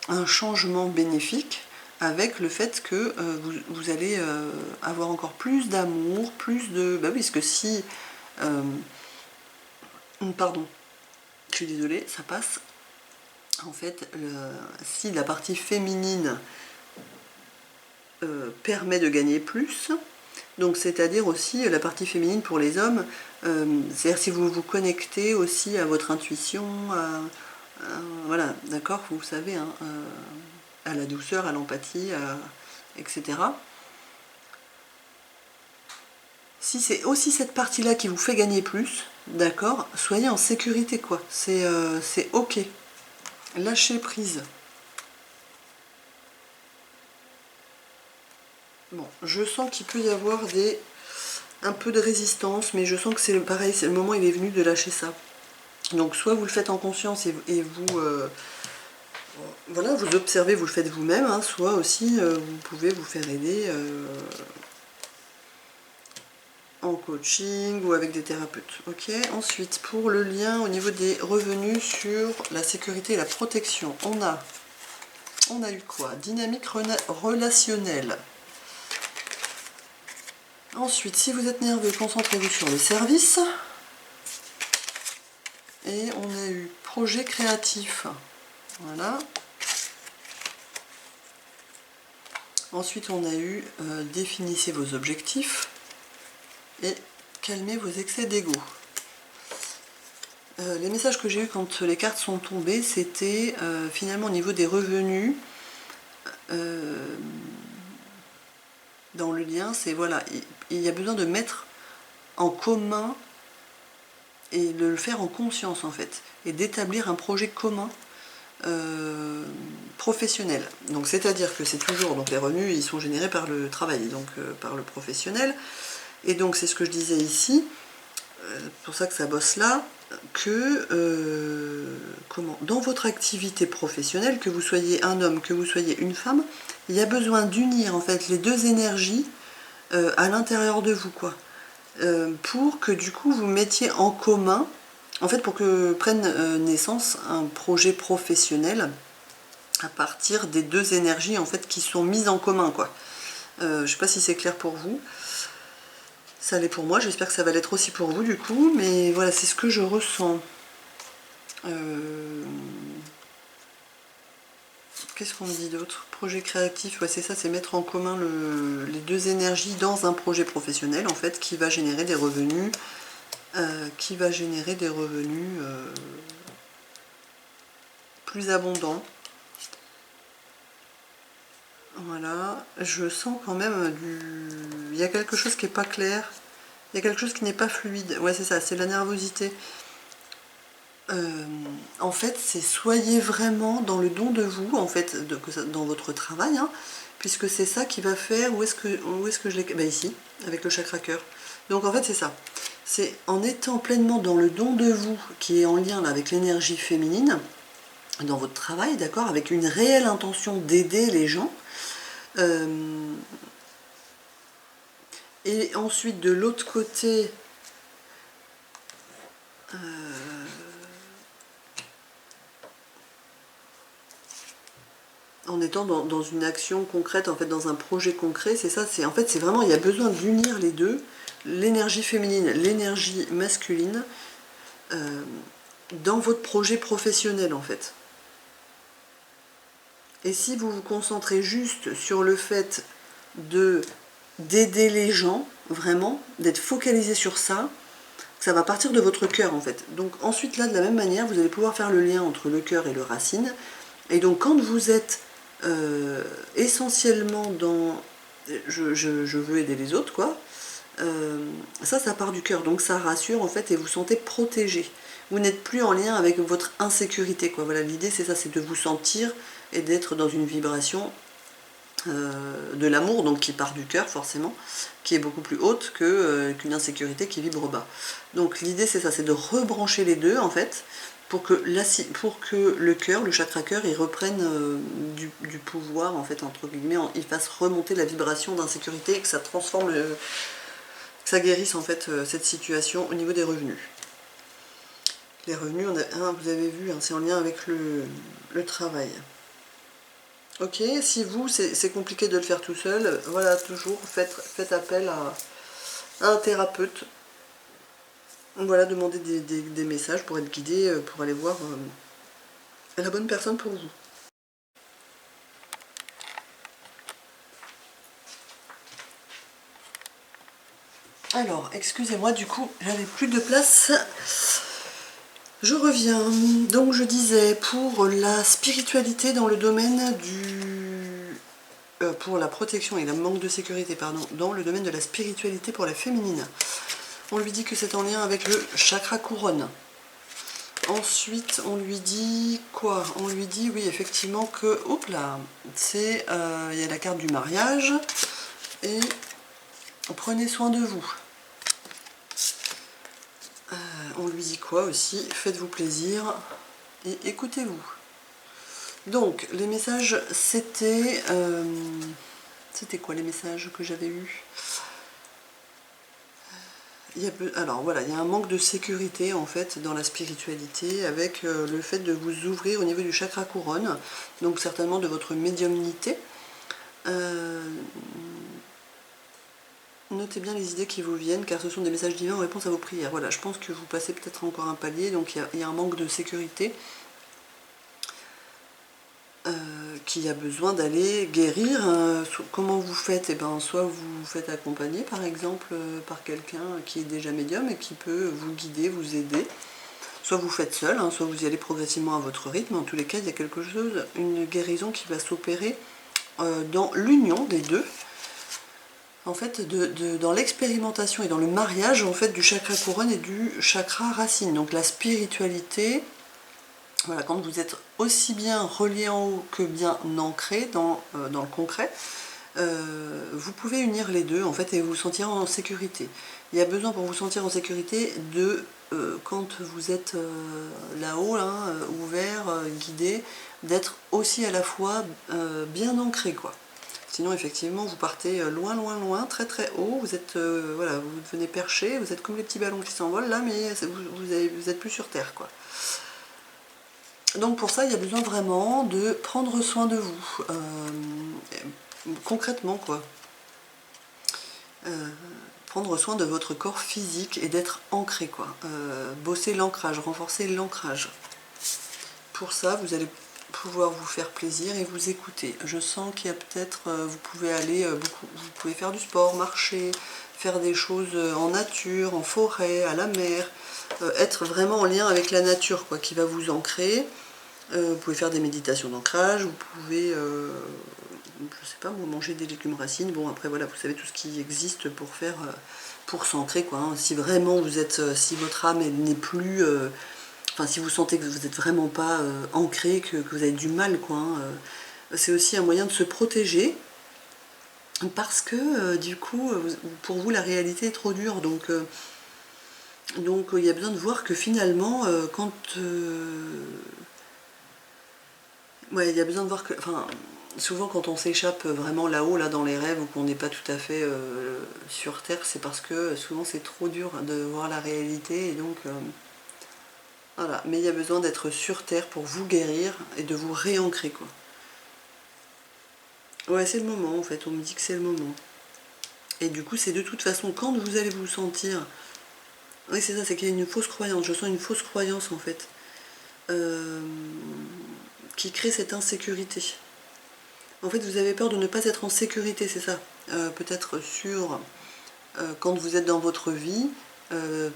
un changement bénéfique, avec le fait que vous allez avoir encore plus d'amour, plus de... Bah oui, parce que si... pardon, je suis désolée, ça passe. En fait, si la partie féminine permet de gagner plus, donc c'est-à-dire aussi la partie féminine pour les hommes, c'est-à-dire si vous vous connectez aussi à votre intuition, voilà, d'accord, vous savez, hein, à la douceur, à l'empathie, etc. Si c'est aussi cette partie-là qui vous fait gagner plus, d'accord, soyez en sécurité, quoi. C'est ok. Lâchez prise. Bon, je sens qu'il peut y avoir un peu de résistance, mais je sens que c'est pareil, le moment il est venu de lâcher ça. Donc soit vous le faites en conscience et vous... voilà, vous observez, vous le faites vous-même, hein, soit aussi vous pouvez vous faire aider en coaching ou avec des thérapeutes. Ok. Ensuite, pour le lien au niveau des revenus sur la sécurité et la protection, on a eu quoi? Dynamique relationnelle. Ensuite, si vous êtes nerveux, concentrez-vous sur le service. Et on a eu projet créatif. Voilà. Ensuite, on a eu définissez vos objectifs et calmez vos excès d'ego. Les messages que j'ai eus quand les cartes sont tombées, c'était finalement au niveau des revenus. Dans le lien, c'est voilà, il y a besoin de mettre en commun et de le faire en conscience en fait, et d'établir un projet commun professionnel. Donc c'est-à-dire que c'est toujours, donc les revenus ils sont générés par le travail, donc par le professionnel, et donc c'est ce que je disais ici, pour ça que ça bosse là, que dans votre activité professionnelle, que vous soyez un homme, que vous soyez une femme, il y a besoin d'unir en fait les deux énergies à l'intérieur de vous, quoi. Pour que du coup vous mettiez en commun, en fait pour que prenne naissance un projet professionnel à partir des deux énergies en fait qui sont mises en commun, quoi. Je sais pas si c'est clair pour vous. Ça l'est pour moi, j'espère que ça va l'être aussi pour vous du coup, mais voilà, c'est ce que je ressens. Qu'est-ce qu'on me dit d'autre? Projet créatif, ouais, c'est ça, c'est mettre en commun les deux énergies dans un projet professionnel en fait qui va générer des revenus, plus abondants. Voilà, je sens quand même il y a quelque chose qui n'est pas clair, il y a quelque chose qui n'est pas fluide. Ouais, c'est ça, c'est la nervosité. En fait, c'est soyez vraiment dans le don de vous, en fait, dans votre travail, hein, puisque c'est ça qui va faire, où est-ce que je l'ai... Ben ici, avec le chakra cœur. Donc en fait, c'est ça. C'est en étant pleinement dans le don de vous, qui est en lien là, avec l'énergie féminine, dans votre travail, d'accord, avec une réelle intention d'aider les gens. Et ensuite, de l'autre côté... en étant dans une action concrète, en fait, dans un projet concret, c'est ça, en fait, c'est vraiment, il y a besoin d'unir les deux, l'énergie féminine, l'énergie masculine, dans votre projet professionnel, en fait. Et si vous vous concentrez juste sur le fait d'aider les gens, vraiment, d'être focalisé sur ça, ça va partir de votre cœur, en fait. Donc ensuite, là, de la même manière, vous allez pouvoir faire le lien entre le cœur et le racine. Et donc, quand vous êtes essentiellement dans je veux aider les autres, quoi, ça part du cœur, donc ça rassure en fait et vous sentez protégé. Vous n'êtes plus en lien avec votre insécurité, quoi. Voilà, l'idée c'est ça, c'est de vous sentir et d'être dans une vibration de l'amour, donc qui part du cœur forcément, qui est beaucoup plus haute qu'une insécurité qui vibre bas. Donc l'idée c'est ça, c'est de rebrancher les deux en fait, pour que le cœur, le chakra cœur, il reprenne du pouvoir, en fait, entre guillemets, il fasse remonter la vibration d'insécurité et que ça transforme, que ça guérisse, en fait, cette situation au niveau des revenus. Les revenus, vous avez vu, hein, c'est en lien avec le travail. Ok, si vous, c'est compliqué de le faire tout seul, voilà, toujours faites appel à un thérapeute. Voilà, demandez des messages pour être guidé, pour aller voir la bonne personne pour vous. Alors, excusez-moi, du coup, j'avais plus de place. Je reviens. Donc, je disais, pour la spiritualité dans le domaine pour la protection et le manque de sécurité, pardon, dans le domaine de la spiritualité pour la féminine. On lui dit que c'est en lien avec le chakra couronne. Ensuite, on lui dit quoi? On lui dit, oui, effectivement, que, hop là, c'est, il y a la carte du mariage, et prenez soin de vous. On lui dit quoi aussi? Faites-vous plaisir et écoutez-vous. Donc, les messages, c'était... c'était quoi les messages que j'avais eus? Alors voilà, il y a un manque de sécurité en fait dans la spiritualité avec le fait de vous ouvrir au niveau du chakra couronne, donc certainement de votre médiumnité. Notez bien les idées qui vous viennent car ce sont des messages divins en réponse à vos prières. Voilà, je pense que vous passez peut-être encore un palier, donc il y a un manque de sécurité qui a besoin d'aller guérir. Comment vous faites? Eh ben, soit vous vous faites accompagner par exemple par quelqu'un qui est déjà médium et qui peut vous guider, vous aider. Soit vous faites seul, hein, soit vous y allez progressivement à votre rythme. En tous les cas, il y a quelque chose, une guérison qui va s'opérer dans l'union des deux. En fait, dans l'expérimentation et dans le mariage en fait, du chakra couronne et du chakra racine. Donc la spiritualité, voilà, quand vous êtes aussi bien relié en haut que bien ancré dans le concret, vous pouvez unir les deux en fait et vous sentir en sécurité. Il y a besoin pour vous sentir en sécurité de, quand vous êtes là-haut, hein, ouvert, guidé, d'être aussi à la fois bien ancré quoi. Sinon effectivement vous partez loin loin loin, très très haut, vous êtes voilà, vous devenez perché, vous êtes comme les petits ballons qui s'envolent là, mais vous êtes plus sur terre quoi. Donc pour ça il y a besoin vraiment de prendre soin de vous, concrètement quoi. Prendre soin de votre corps physique et d'être ancré quoi. Bosser l'ancrage, renforcer l'ancrage. Pour ça vous allez pouvoir vous faire plaisir et vous écouter. Je sens qu'il y a peut-être, vous pouvez aller beaucoup, vous pouvez faire du sport, marcher, faire des choses en nature, en forêt, à la mer, être vraiment en lien avec la nature quoi, qui va vous ancrer. Vous pouvez faire des méditations d'ancrage, vous pouvez, je sais pas, manger des légumes racines. Bon après voilà, vous savez tout ce qui existe pour faire, pour s'ancrer quoi. Hein. Si vraiment vous êtes, si votre âme n'est plus enfin, si vous sentez que vous n'êtes vraiment pas ancré, que vous avez du mal, quoi, hein, c'est aussi un moyen de se protéger, parce que du coup, pour vous, la réalité est trop dure. Donc il y a besoin de voir que finalement, quand... ouais, il y a besoin de voir que... Enfin, souvent quand on s'échappe vraiment là-haut, là dans les rêves, ou qu'on n'est pas tout à fait sur Terre, c'est parce que souvent c'est trop dur de voir la réalité, et donc... voilà, mais il y a besoin d'être sur Terre pour vous guérir et de vous réancrer, quoi. Ouais, c'est le moment, en fait, on me dit que c'est le moment. Et du coup, c'est de toute façon, quand vous allez vous sentir... Oui, c'est ça, c'est qu'il y a une fausse croyance, je sens une fausse croyance, en fait, qui crée cette insécurité. En fait, vous avez peur de ne pas être en sécurité, c'est ça. Peut-être sur... quand vous êtes dans votre vie,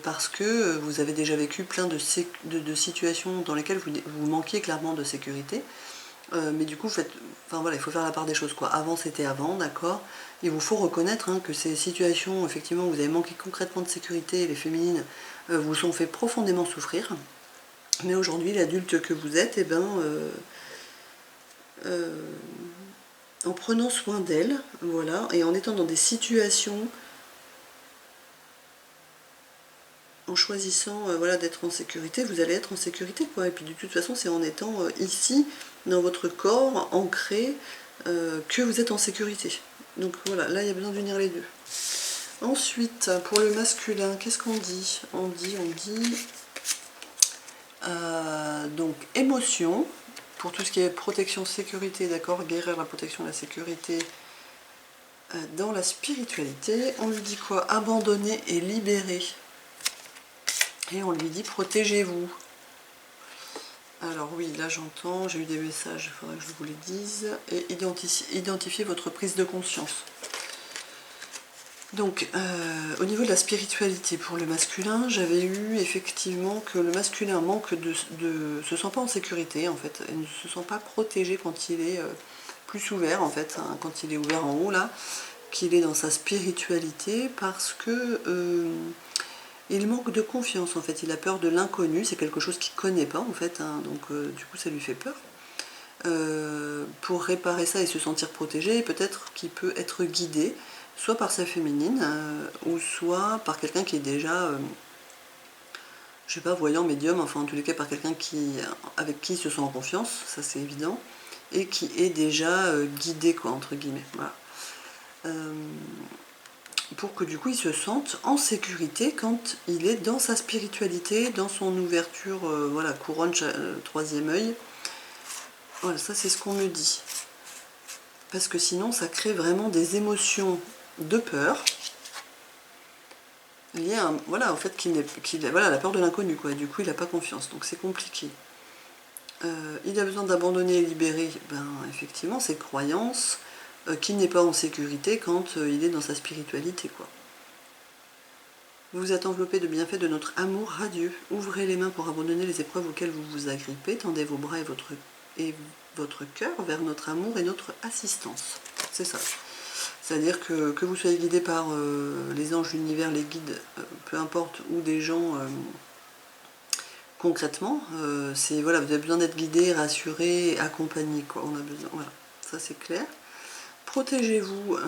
parce que vous avez déjà vécu plein de situations dans lesquelles vous manquiez clairement de sécurité, mais du coup, enfin voilà, il faut faire la part des choses quoi. Avant c'était avant, d'accord. Il vous faut reconnaître hein, que ces situations, effectivement, où vous avez manqué concrètement de sécurité, les féminines, vous ont fait profondément souffrir. Mais aujourd'hui, l'adulte que vous êtes, eh ben, en prenant soin d'elle, voilà, et en étant dans des situations... choisissant voilà, d'être en sécurité, vous allez être en sécurité, quoi. Et puis de toute façon, c'est en étant ici, dans votre corps, ancré, que vous êtes en sécurité. Donc voilà, là il y a besoin d'unir les deux. Ensuite, pour le masculin, qu'est-ce qu'on dit? On dit donc émotion, pour tout ce qui est protection, sécurité, d'accord, guérir la protection, la sécurité, dans la spiritualité. On lui dit quoi? Abandonner et libérer. Et on lui dit protégez-vous. Alors oui, là j'entends, j'ai eu des messages, il faudrait que je vous les dise. Et identifier votre prise de conscience. Donc, au niveau de la spiritualité pour le masculin, j'avais eu effectivement que le masculin manque se sent pas en sécurité en fait, il ne se sent pas protégé quand il est plus ouvert en fait, hein, quand il est ouvert en haut là, qu'il est dans sa spiritualité parce que il manque de confiance en fait, il a peur de l'inconnu, c'est quelque chose qu'il ne connaît pas en fait, hein, donc du coup ça lui fait peur. Pour réparer ça et se sentir protégé, peut-être qu'il peut être guidé soit par sa féminine ou soit par quelqu'un qui est déjà je sais pas, voyant, médium, enfin en tous les cas par quelqu'un avec qui il se sent en confiance, ça c'est évident, et qui est déjà guidé quoi, entre guillemets, voilà. Pour que du coup il se sente en sécurité quand il est dans sa spiritualité, dans son ouverture, voilà, couronne, troisième œil. Voilà, ça c'est ce qu'on me dit. Parce que sinon ça crée vraiment des émotions de peur, liées à, voilà, au fait voilà, la peur de l'inconnu, quoi. Du coup il n'a pas confiance, donc c'est compliqué. Il a besoin d'abandonner et libérer, ben, effectivement, ses croyances, qu'il n'est pas en sécurité quand il est dans sa spiritualité, quoi. Vous vous êtes enveloppé de bienfaits de notre amour radieux. Ouvrez les mains pour abandonner les épreuves auxquelles vous vous agrippez. Tendez vos bras et votre cœur vers notre amour et notre assistance. C'est ça. C'est-à-dire que vous soyez guidé par les anges, l'univers, les guides, peu importe, ou des gens concrètement, voilà, vous avez besoin d'être guidé, rassuré, accompagné, quoi. On a besoin, voilà, ça c'est clair. Protégez-vous.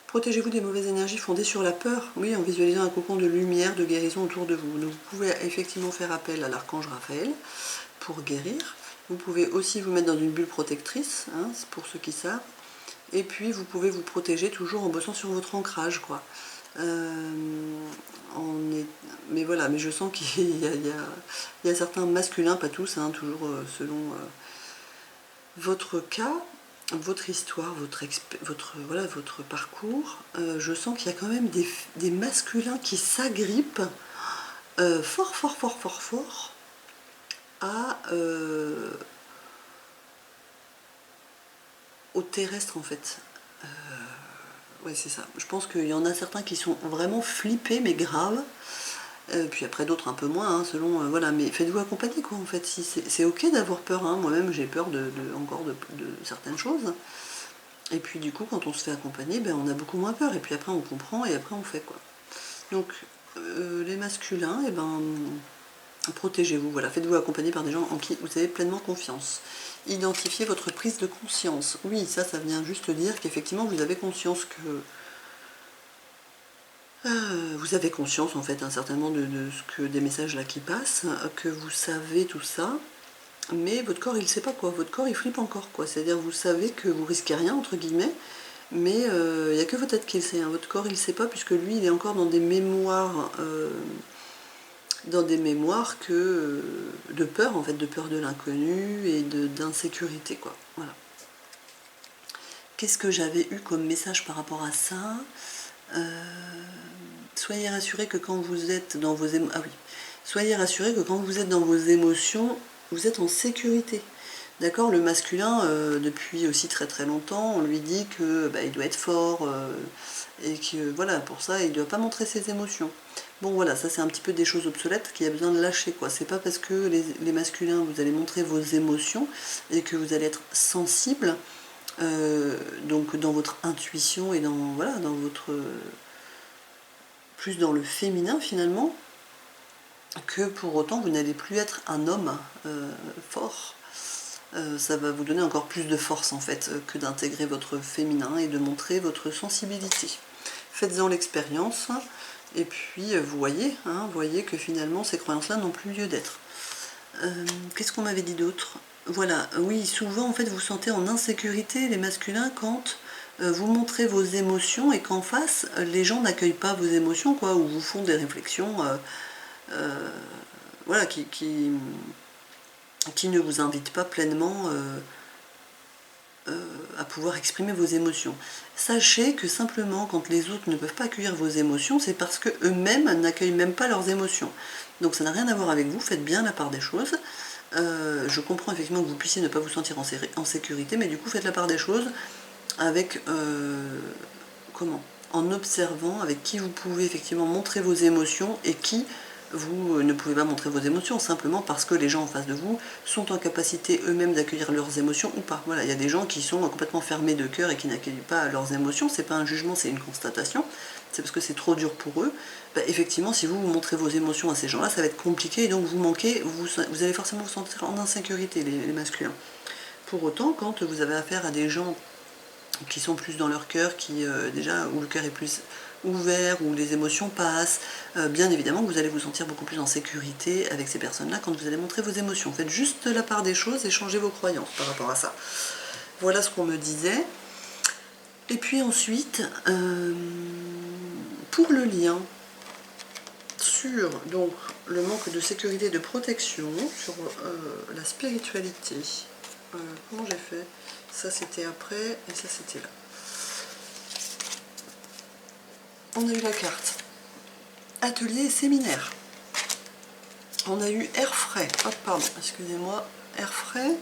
Protégez-vous des mauvaises énergies fondées sur la peur, oui, en visualisant un cocon de lumière, de guérison autour de vous. Donc vous pouvez effectivement faire appel à l'archange Raphaël pour guérir. Vous pouvez aussi vous mettre dans une bulle protectrice, hein, pour ceux qui savent. Et puis vous pouvez vous protéger toujours en bossant sur votre ancrage, quoi. Mais voilà, mais je sens qu'il y a certains masculins, pas tous, hein, toujours selon votre cas, votre histoire, votre parcours. Je sens qu'il y a quand même des masculins qui s'agrippent fort au terrestre en fait. Ouais, c'est ça. Je pense qu'il y en a certains qui sont vraiment flippés, mais grave. Puis après d'autres un peu moins, hein, selon... voilà, mais faites-vous accompagner, quoi, en fait. Si c'est ok d'avoir peur, hein. Moi-même, j'ai peur encore de certaines choses. Et puis du coup, quand on se fait accompagner, ben, on a beaucoup moins peur. Et puis après, on comprend et après, on fait, quoi. Donc, les masculins, eh ben, protégez-vous, voilà. Faites-vous accompagner par des gens en qui vous avez pleinement confiance. Identifiez votre prise de conscience. Oui, ça vient juste dire qu'effectivement, vous avez conscience que... vous avez conscience en fait, hein, certainement de ce que des messages là qui passent, que vous savez tout ça, mais votre corps il ne sait pas, quoi. Votre corps il flippe encore, quoi. C'est-à-dire vous savez que vous risquez rien entre guillemets, mais il n'y a que votre tête qui le sait, hein. Votre corps il ne sait pas puisque lui il est encore dans des mémoires, de peur en fait, de peur de l'inconnu et d'insécurité, quoi. Voilà. Qu'est-ce que j'avais eu comme message par rapport à ça? Soyez rassurés que quand vous êtes dans vos émotions... Ah oui. Soyez rassurés que quand vous êtes dans vos émotions, vous êtes en sécurité. D'accord? Le masculin, depuis aussi très très longtemps, on lui dit que il doit être fort, et que voilà, pour ça, il ne doit pas montrer ses émotions. Bon voilà, ça c'est un petit peu des choses obsolètes qu'il y a besoin de lâcher, quoi. C'est pas parce que les masculins, vous allez montrer vos émotions et que vous allez être sensible, donc dans votre intuition et dans, voilà, dans votre... plus dans le féminin finalement, que pour autant vous n'allez plus être un homme fort. Ça va vous donner encore plus de force en fait, que d'intégrer votre féminin et de montrer votre sensibilité. Faites-en l'expérience, Et puis vous voyez que finalement ces croyances-là n'ont plus lieu d'être. Qu'est-ce qu'on m'avait dit d'autre? Voilà, oui, souvent en fait vous vous sentez en insécurité les masculins quand vous montrez vos émotions et qu'en face les gens n'accueillent pas vos émotions quoi, ou vous font des réflexions voilà, qui ne vous invitent pas pleinement à pouvoir exprimer vos émotions. Sachez que simplement quand les autres ne peuvent pas accueillir vos émotions, c'est parce que eux-mêmes n'accueillent même pas leurs émotions. Donc ça n'a rien à voir avec vous, faites bien la part des choses. Je comprends effectivement que vous puissiez ne pas vous sentir en sécurité, mais du coup faites la part des choses avec comment, en observant avec qui vous pouvez effectivement montrer vos émotions et qui vous ne pouvez pas montrer vos émotions, simplement parce que les gens en face de vous sont en capacité eux-mêmes d'accueillir leurs émotions ou pas. Voilà, il y a des gens qui sont complètement fermés de cœur et qui n'accueillent pas leurs émotions, c'est pas un jugement, c'est une constatation, c'est parce que c'est trop dur pour eux. Bah, effectivement, si vous montrez vos émotions à ces gens-là, ça va être compliqué et donc vous allez forcément vous sentir en insécurité, les masculins. Pour autant, quand vous avez affaire à des gens qui sont plus dans leur cœur, déjà où le cœur est plus ouvert, où les émotions passent, bien évidemment que vous allez vous sentir beaucoup plus en sécurité avec ces personnes-là quand vous allez montrer vos émotions. Faites juste la part des choses et changez vos croyances par rapport à ça. Voilà ce qu'on me disait. Et puis ensuite, pour le lien sur donc, le manque de sécurité et de protection, sur la spiritualité, comment j'ai fait? Ça c'était après et ça c'était là. On a eu la carte atelier et séminaire. On a eu air frais. Oh, pardon, excusez-moi. Air frais.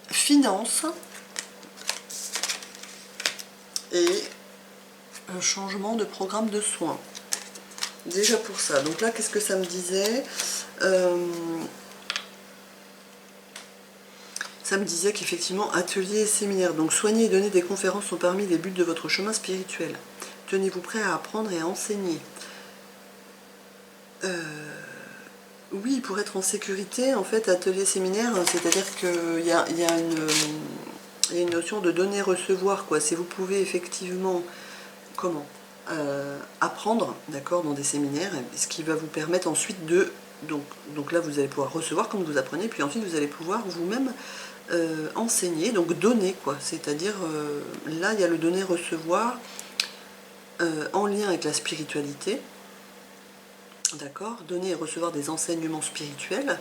Finance. Et un changement de programme de soins. Déjà pour ça. Donc là, qu'est-ce que ça me disait? Ça me disait qu'effectivement, atelier et séminaire. Donc soigner et donner des conférences sont parmi les buts de votre chemin spirituel. Tenez-vous prêt à apprendre et à enseigner. Oui, pour être en sécurité, en fait, atelier séminaire, c'est-à-dire qu'il y a une notion de donner-recevoir, quoi. Si vous pouvez effectivement, apprendre, d'accord, dans des séminaires, ce qui va vous permettre ensuite de... Donc là, vous allez pouvoir recevoir comme vous apprenez, puis ensuite, vous allez pouvoir vous-même enseigner, donc donner, quoi. C'est-à-dire, là, il y a le donner-recevoir en lien avec la spiritualité. D'accord, donner et recevoir des enseignements spirituels.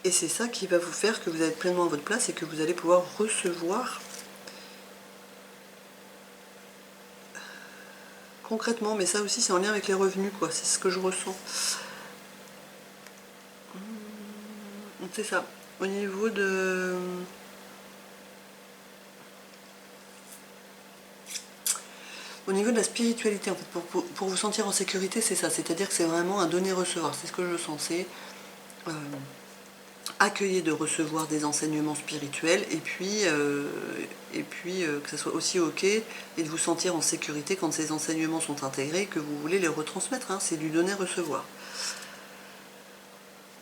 Et c'est ça qui va vous faire que vous êtes pleinement à votre place et que vous allez pouvoir recevoir concrètement. Mais ça aussi, c'est en lien avec les revenus, quoi. C'est ce que je ressens. C'est ça. Au niveau de... Au niveau de la spiritualité, en fait, pour vous sentir en sécurité, c'est ça. C'est-à-dire que c'est vraiment un donner-recevoir. C'est ce que je sens. C'est accueillir de recevoir des enseignements spirituels et puis que ça soit aussi ok et de vous sentir en sécurité quand ces enseignements sont intégrés, que vous voulez les retransmettre. Hein, c'est du donner-recevoir.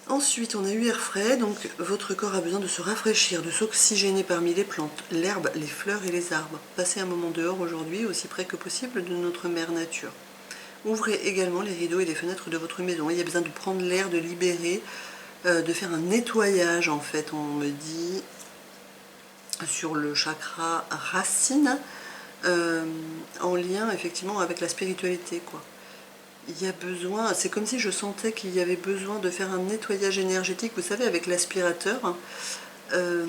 Ensuite, on a eu air frais, donc votre corps a besoin de se rafraîchir, de s'oxygéner parmi les plantes, l'herbe, les fleurs et les arbres. Passez un moment dehors aujourd'hui, aussi près que possible de notre mère nature. Ouvrez également les rideaux et les fenêtres de votre maison. Il y a besoin de prendre l'air, de libérer, de faire un nettoyage, en fait, on me dit, sur le chakra racine, en lien, effectivement, avec la spiritualité, quoi. Il y a besoin, c'est comme si je sentais qu'il y avait besoin de faire un nettoyage énergétique, vous savez, avec l'aspirateur. Alors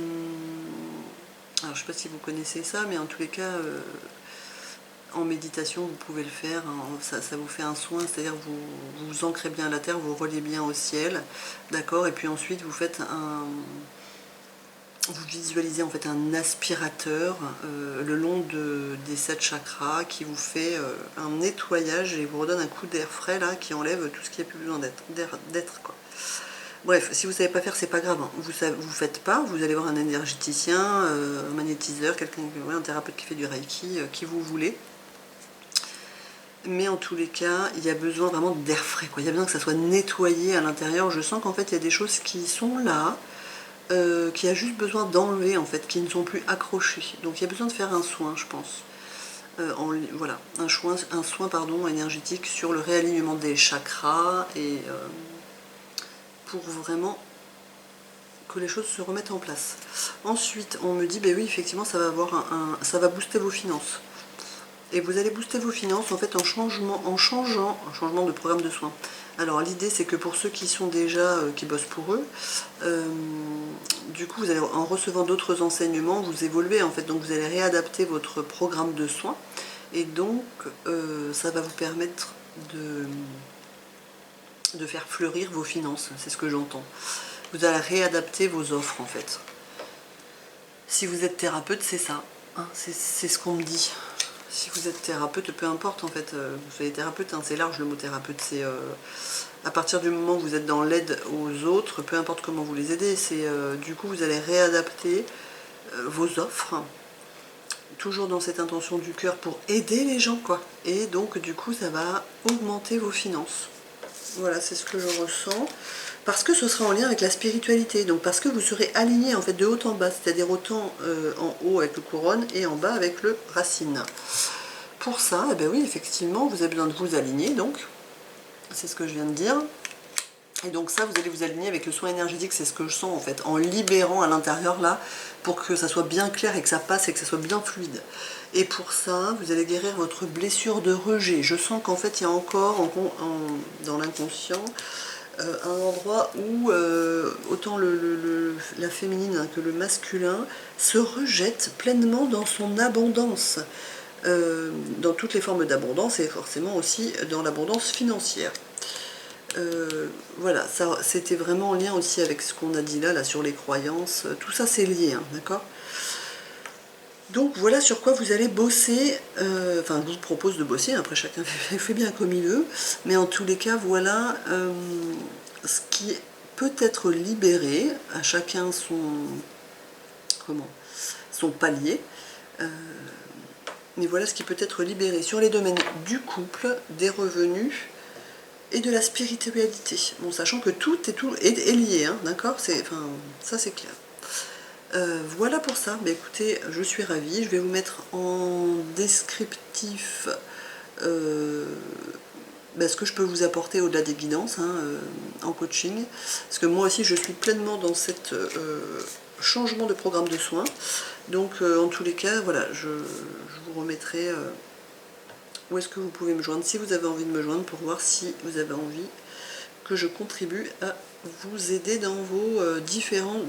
je ne sais pas si vous connaissez ça, mais en tous les cas, en méditation, vous pouvez le faire. Hein, ça vous fait un soin, c'est-à-dire vous vous ancrez bien à la terre, vous reliez bien au ciel, d'accord. Et puis ensuite, vous faites vous visualisez en fait un aspirateur le long des 7 chakras qui vous fait un nettoyage et vous redonne un coup d'air frais là qui enlève tout ce qui n'a plus besoin d'être quoi. Bref, si vous ne savez pas faire, c'est pas grave. Hein. Vous faites pas, vous allez voir un énergéticien, un magnétiseur, un thérapeute qui fait du reiki, qui vous voulez. Mais en tous les cas, il y a besoin vraiment d'air frais, quoi. Il y a besoin que ça soit nettoyé à l'intérieur. Je sens qu'en fait, il y a des choses qui sont là, qui a juste besoin d'enlever en fait, qui ne sont plus accrochés. Donc il y a besoin de faire un soin, je pense. Voilà, un soin pardon, énergétique sur le réalignement des chakras et pour vraiment que les choses se remettent en place. Ensuite, on me dit, ben oui, effectivement, ça va avoir ça va booster vos finances. Et vous allez booster vos finances en fait en changeant de programme de soins. Alors l'idée c'est que pour ceux qui sont déjà, qui bossent pour eux, du coup vous allez, en recevant d'autres enseignements, vous évoluez en fait, donc vous allez réadapter votre programme de soins et donc ça va vous permettre de faire fleurir vos finances, c'est ce que j'entends. Vous allez réadapter vos offres en fait. Si vous êtes thérapeute, c'est ça, hein, c'est ce qu'on me dit. Si vous êtes thérapeute, peu importe en fait, vous soyez thérapeute, hein, c'est large le mot thérapeute, c'est à partir du moment où vous êtes dans l'aide aux autres, peu importe comment vous les aidez, c'est du coup vous allez réadapter vos offres, toujours dans cette intention du cœur pour aider les gens quoi, et donc du coup ça va augmenter vos finances. Voilà, c'est ce que je ressens. Parce que ce sera en lien avec la spiritualité, donc parce que vous serez aligné en fait de haut en bas, c'est-à-dire autant en haut avec le couronne et en bas avec le racine. Pour ça, eh bien oui, effectivement, vous avez besoin de vous aligner, donc c'est ce que je viens de dire. Et donc ça, vous allez vous aligner avec le soin énergétique, c'est ce que je sens en fait, en libérant à l'intérieur là, pour que ça soit bien clair et que ça passe et que ça soit bien fluide. Et pour ça, vous allez guérir votre blessure de rejet. Je sens qu'en fait, il y a encore dans l'inconscient un endroit où autant la féminine hein, que le masculin se rejette pleinement dans son abondance. Dans toutes les formes d'abondance et forcément aussi dans l'abondance financière. Voilà, c'était vraiment en lien aussi avec ce qu'on a dit là sur les croyances. Tout ça c'est lié, hein, d'accord? Donc voilà sur quoi vous allez bosser, enfin je vous propose de bosser, après chacun fait bien comme il veut, mais en tous les cas voilà ce qui peut être libéré, à chacun son palier, mais voilà ce qui peut être libéré sur les domaines du couple, des revenus et de la spiritualité. Bon, sachant que tout est lié, hein, d'accord, enfin, ça c'est clair. Voilà pour ça, bah, écoutez, je suis ravie, je vais vous mettre en descriptif ce que je peux vous apporter au-delà des guidances hein, en coaching, parce que moi aussi je suis pleinement dans cet changement de programme de soins, donc en tous les cas, voilà, je vous remettrai où est-ce que vous pouvez me joindre, si vous avez envie de me joindre, pour voir si vous avez envie que je contribue à vous aider dans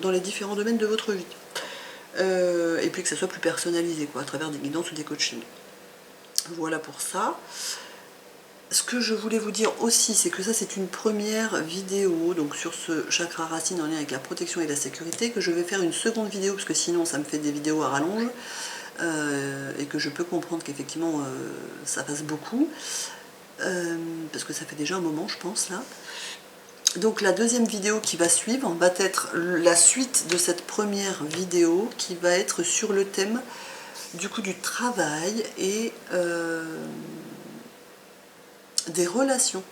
dans les différents domaines de votre vie. Et puis que ça soit plus personnalisé, quoi, à travers des guidances ou des coachings. Voilà pour ça. Ce que je voulais vous dire aussi, c'est que ça c'est une première vidéo donc sur ce chakra racine en lien avec la protection et la sécurité, que je vais faire une seconde vidéo, parce que sinon ça me fait des vidéos à rallonge, et que je peux comprendre qu'effectivement ça passe beaucoup, parce que ça fait déjà un moment je pense là. Donc la deuxième vidéo qui va suivre va être la suite de cette première vidéo, qui va être sur le thème du coup du travail et des relations.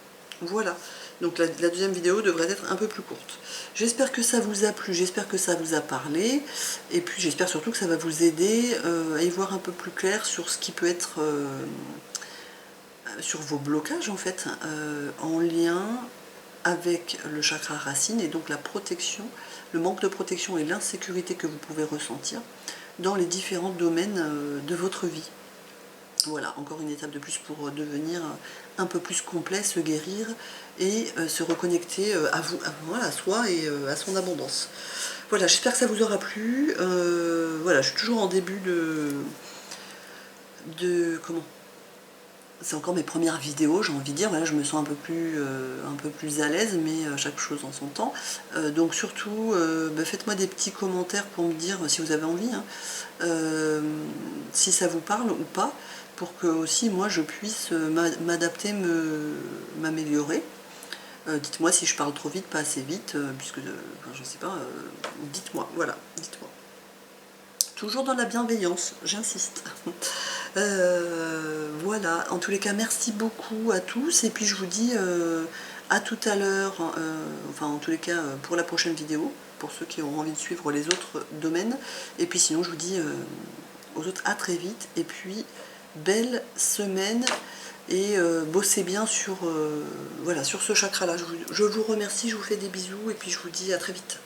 Voilà. Donc la deuxième vidéo devrait être un peu plus courte. J'espère que ça vous a plu, j'espère que ça vous a parlé, et puis j'espère surtout que ça va vous aider à y voir un peu plus clair sur ce qui peut être sur vos blocages en fait, en lien avec le chakra racine et donc la protection, le manque de protection et l'insécurité que vous pouvez ressentir dans les différents domaines de votre vie. Voilà, encore une étape de plus pour devenir un peu plus complet, se guérir et se reconnecter à vous, à soi et à son abondance. Voilà, j'espère que ça vous aura plu. Voilà, je suis toujours en début comment, c'est encore mes premières vidéos, j'ai envie de dire, voilà, je me sens un peu plus à l'aise, mais chaque chose en son temps. Donc surtout, faites-moi des petits commentaires pour me dire si vous avez envie, hein, si ça vous parle ou pas, pour que aussi moi je puisse m'adapter, m'améliorer. Dites-moi si je parle trop vite, pas assez vite, puisque, enfin, je sais pas, dites-moi, voilà, dites-moi. Toujours dans la bienveillance, j'insiste. Voilà, en tous les cas, merci beaucoup à tous, et puis je vous dis à tout à l'heure, enfin en tous les cas pour la prochaine vidéo, pour ceux qui ont envie de suivre les autres domaines. Et puis sinon, je vous dis aux autres à très vite. Et puis, belle semaine. Et bossez bien sur, voilà, sur ce chakra-là. Je vous remercie, je vous fais des bisous. Et puis je vous dis à très vite.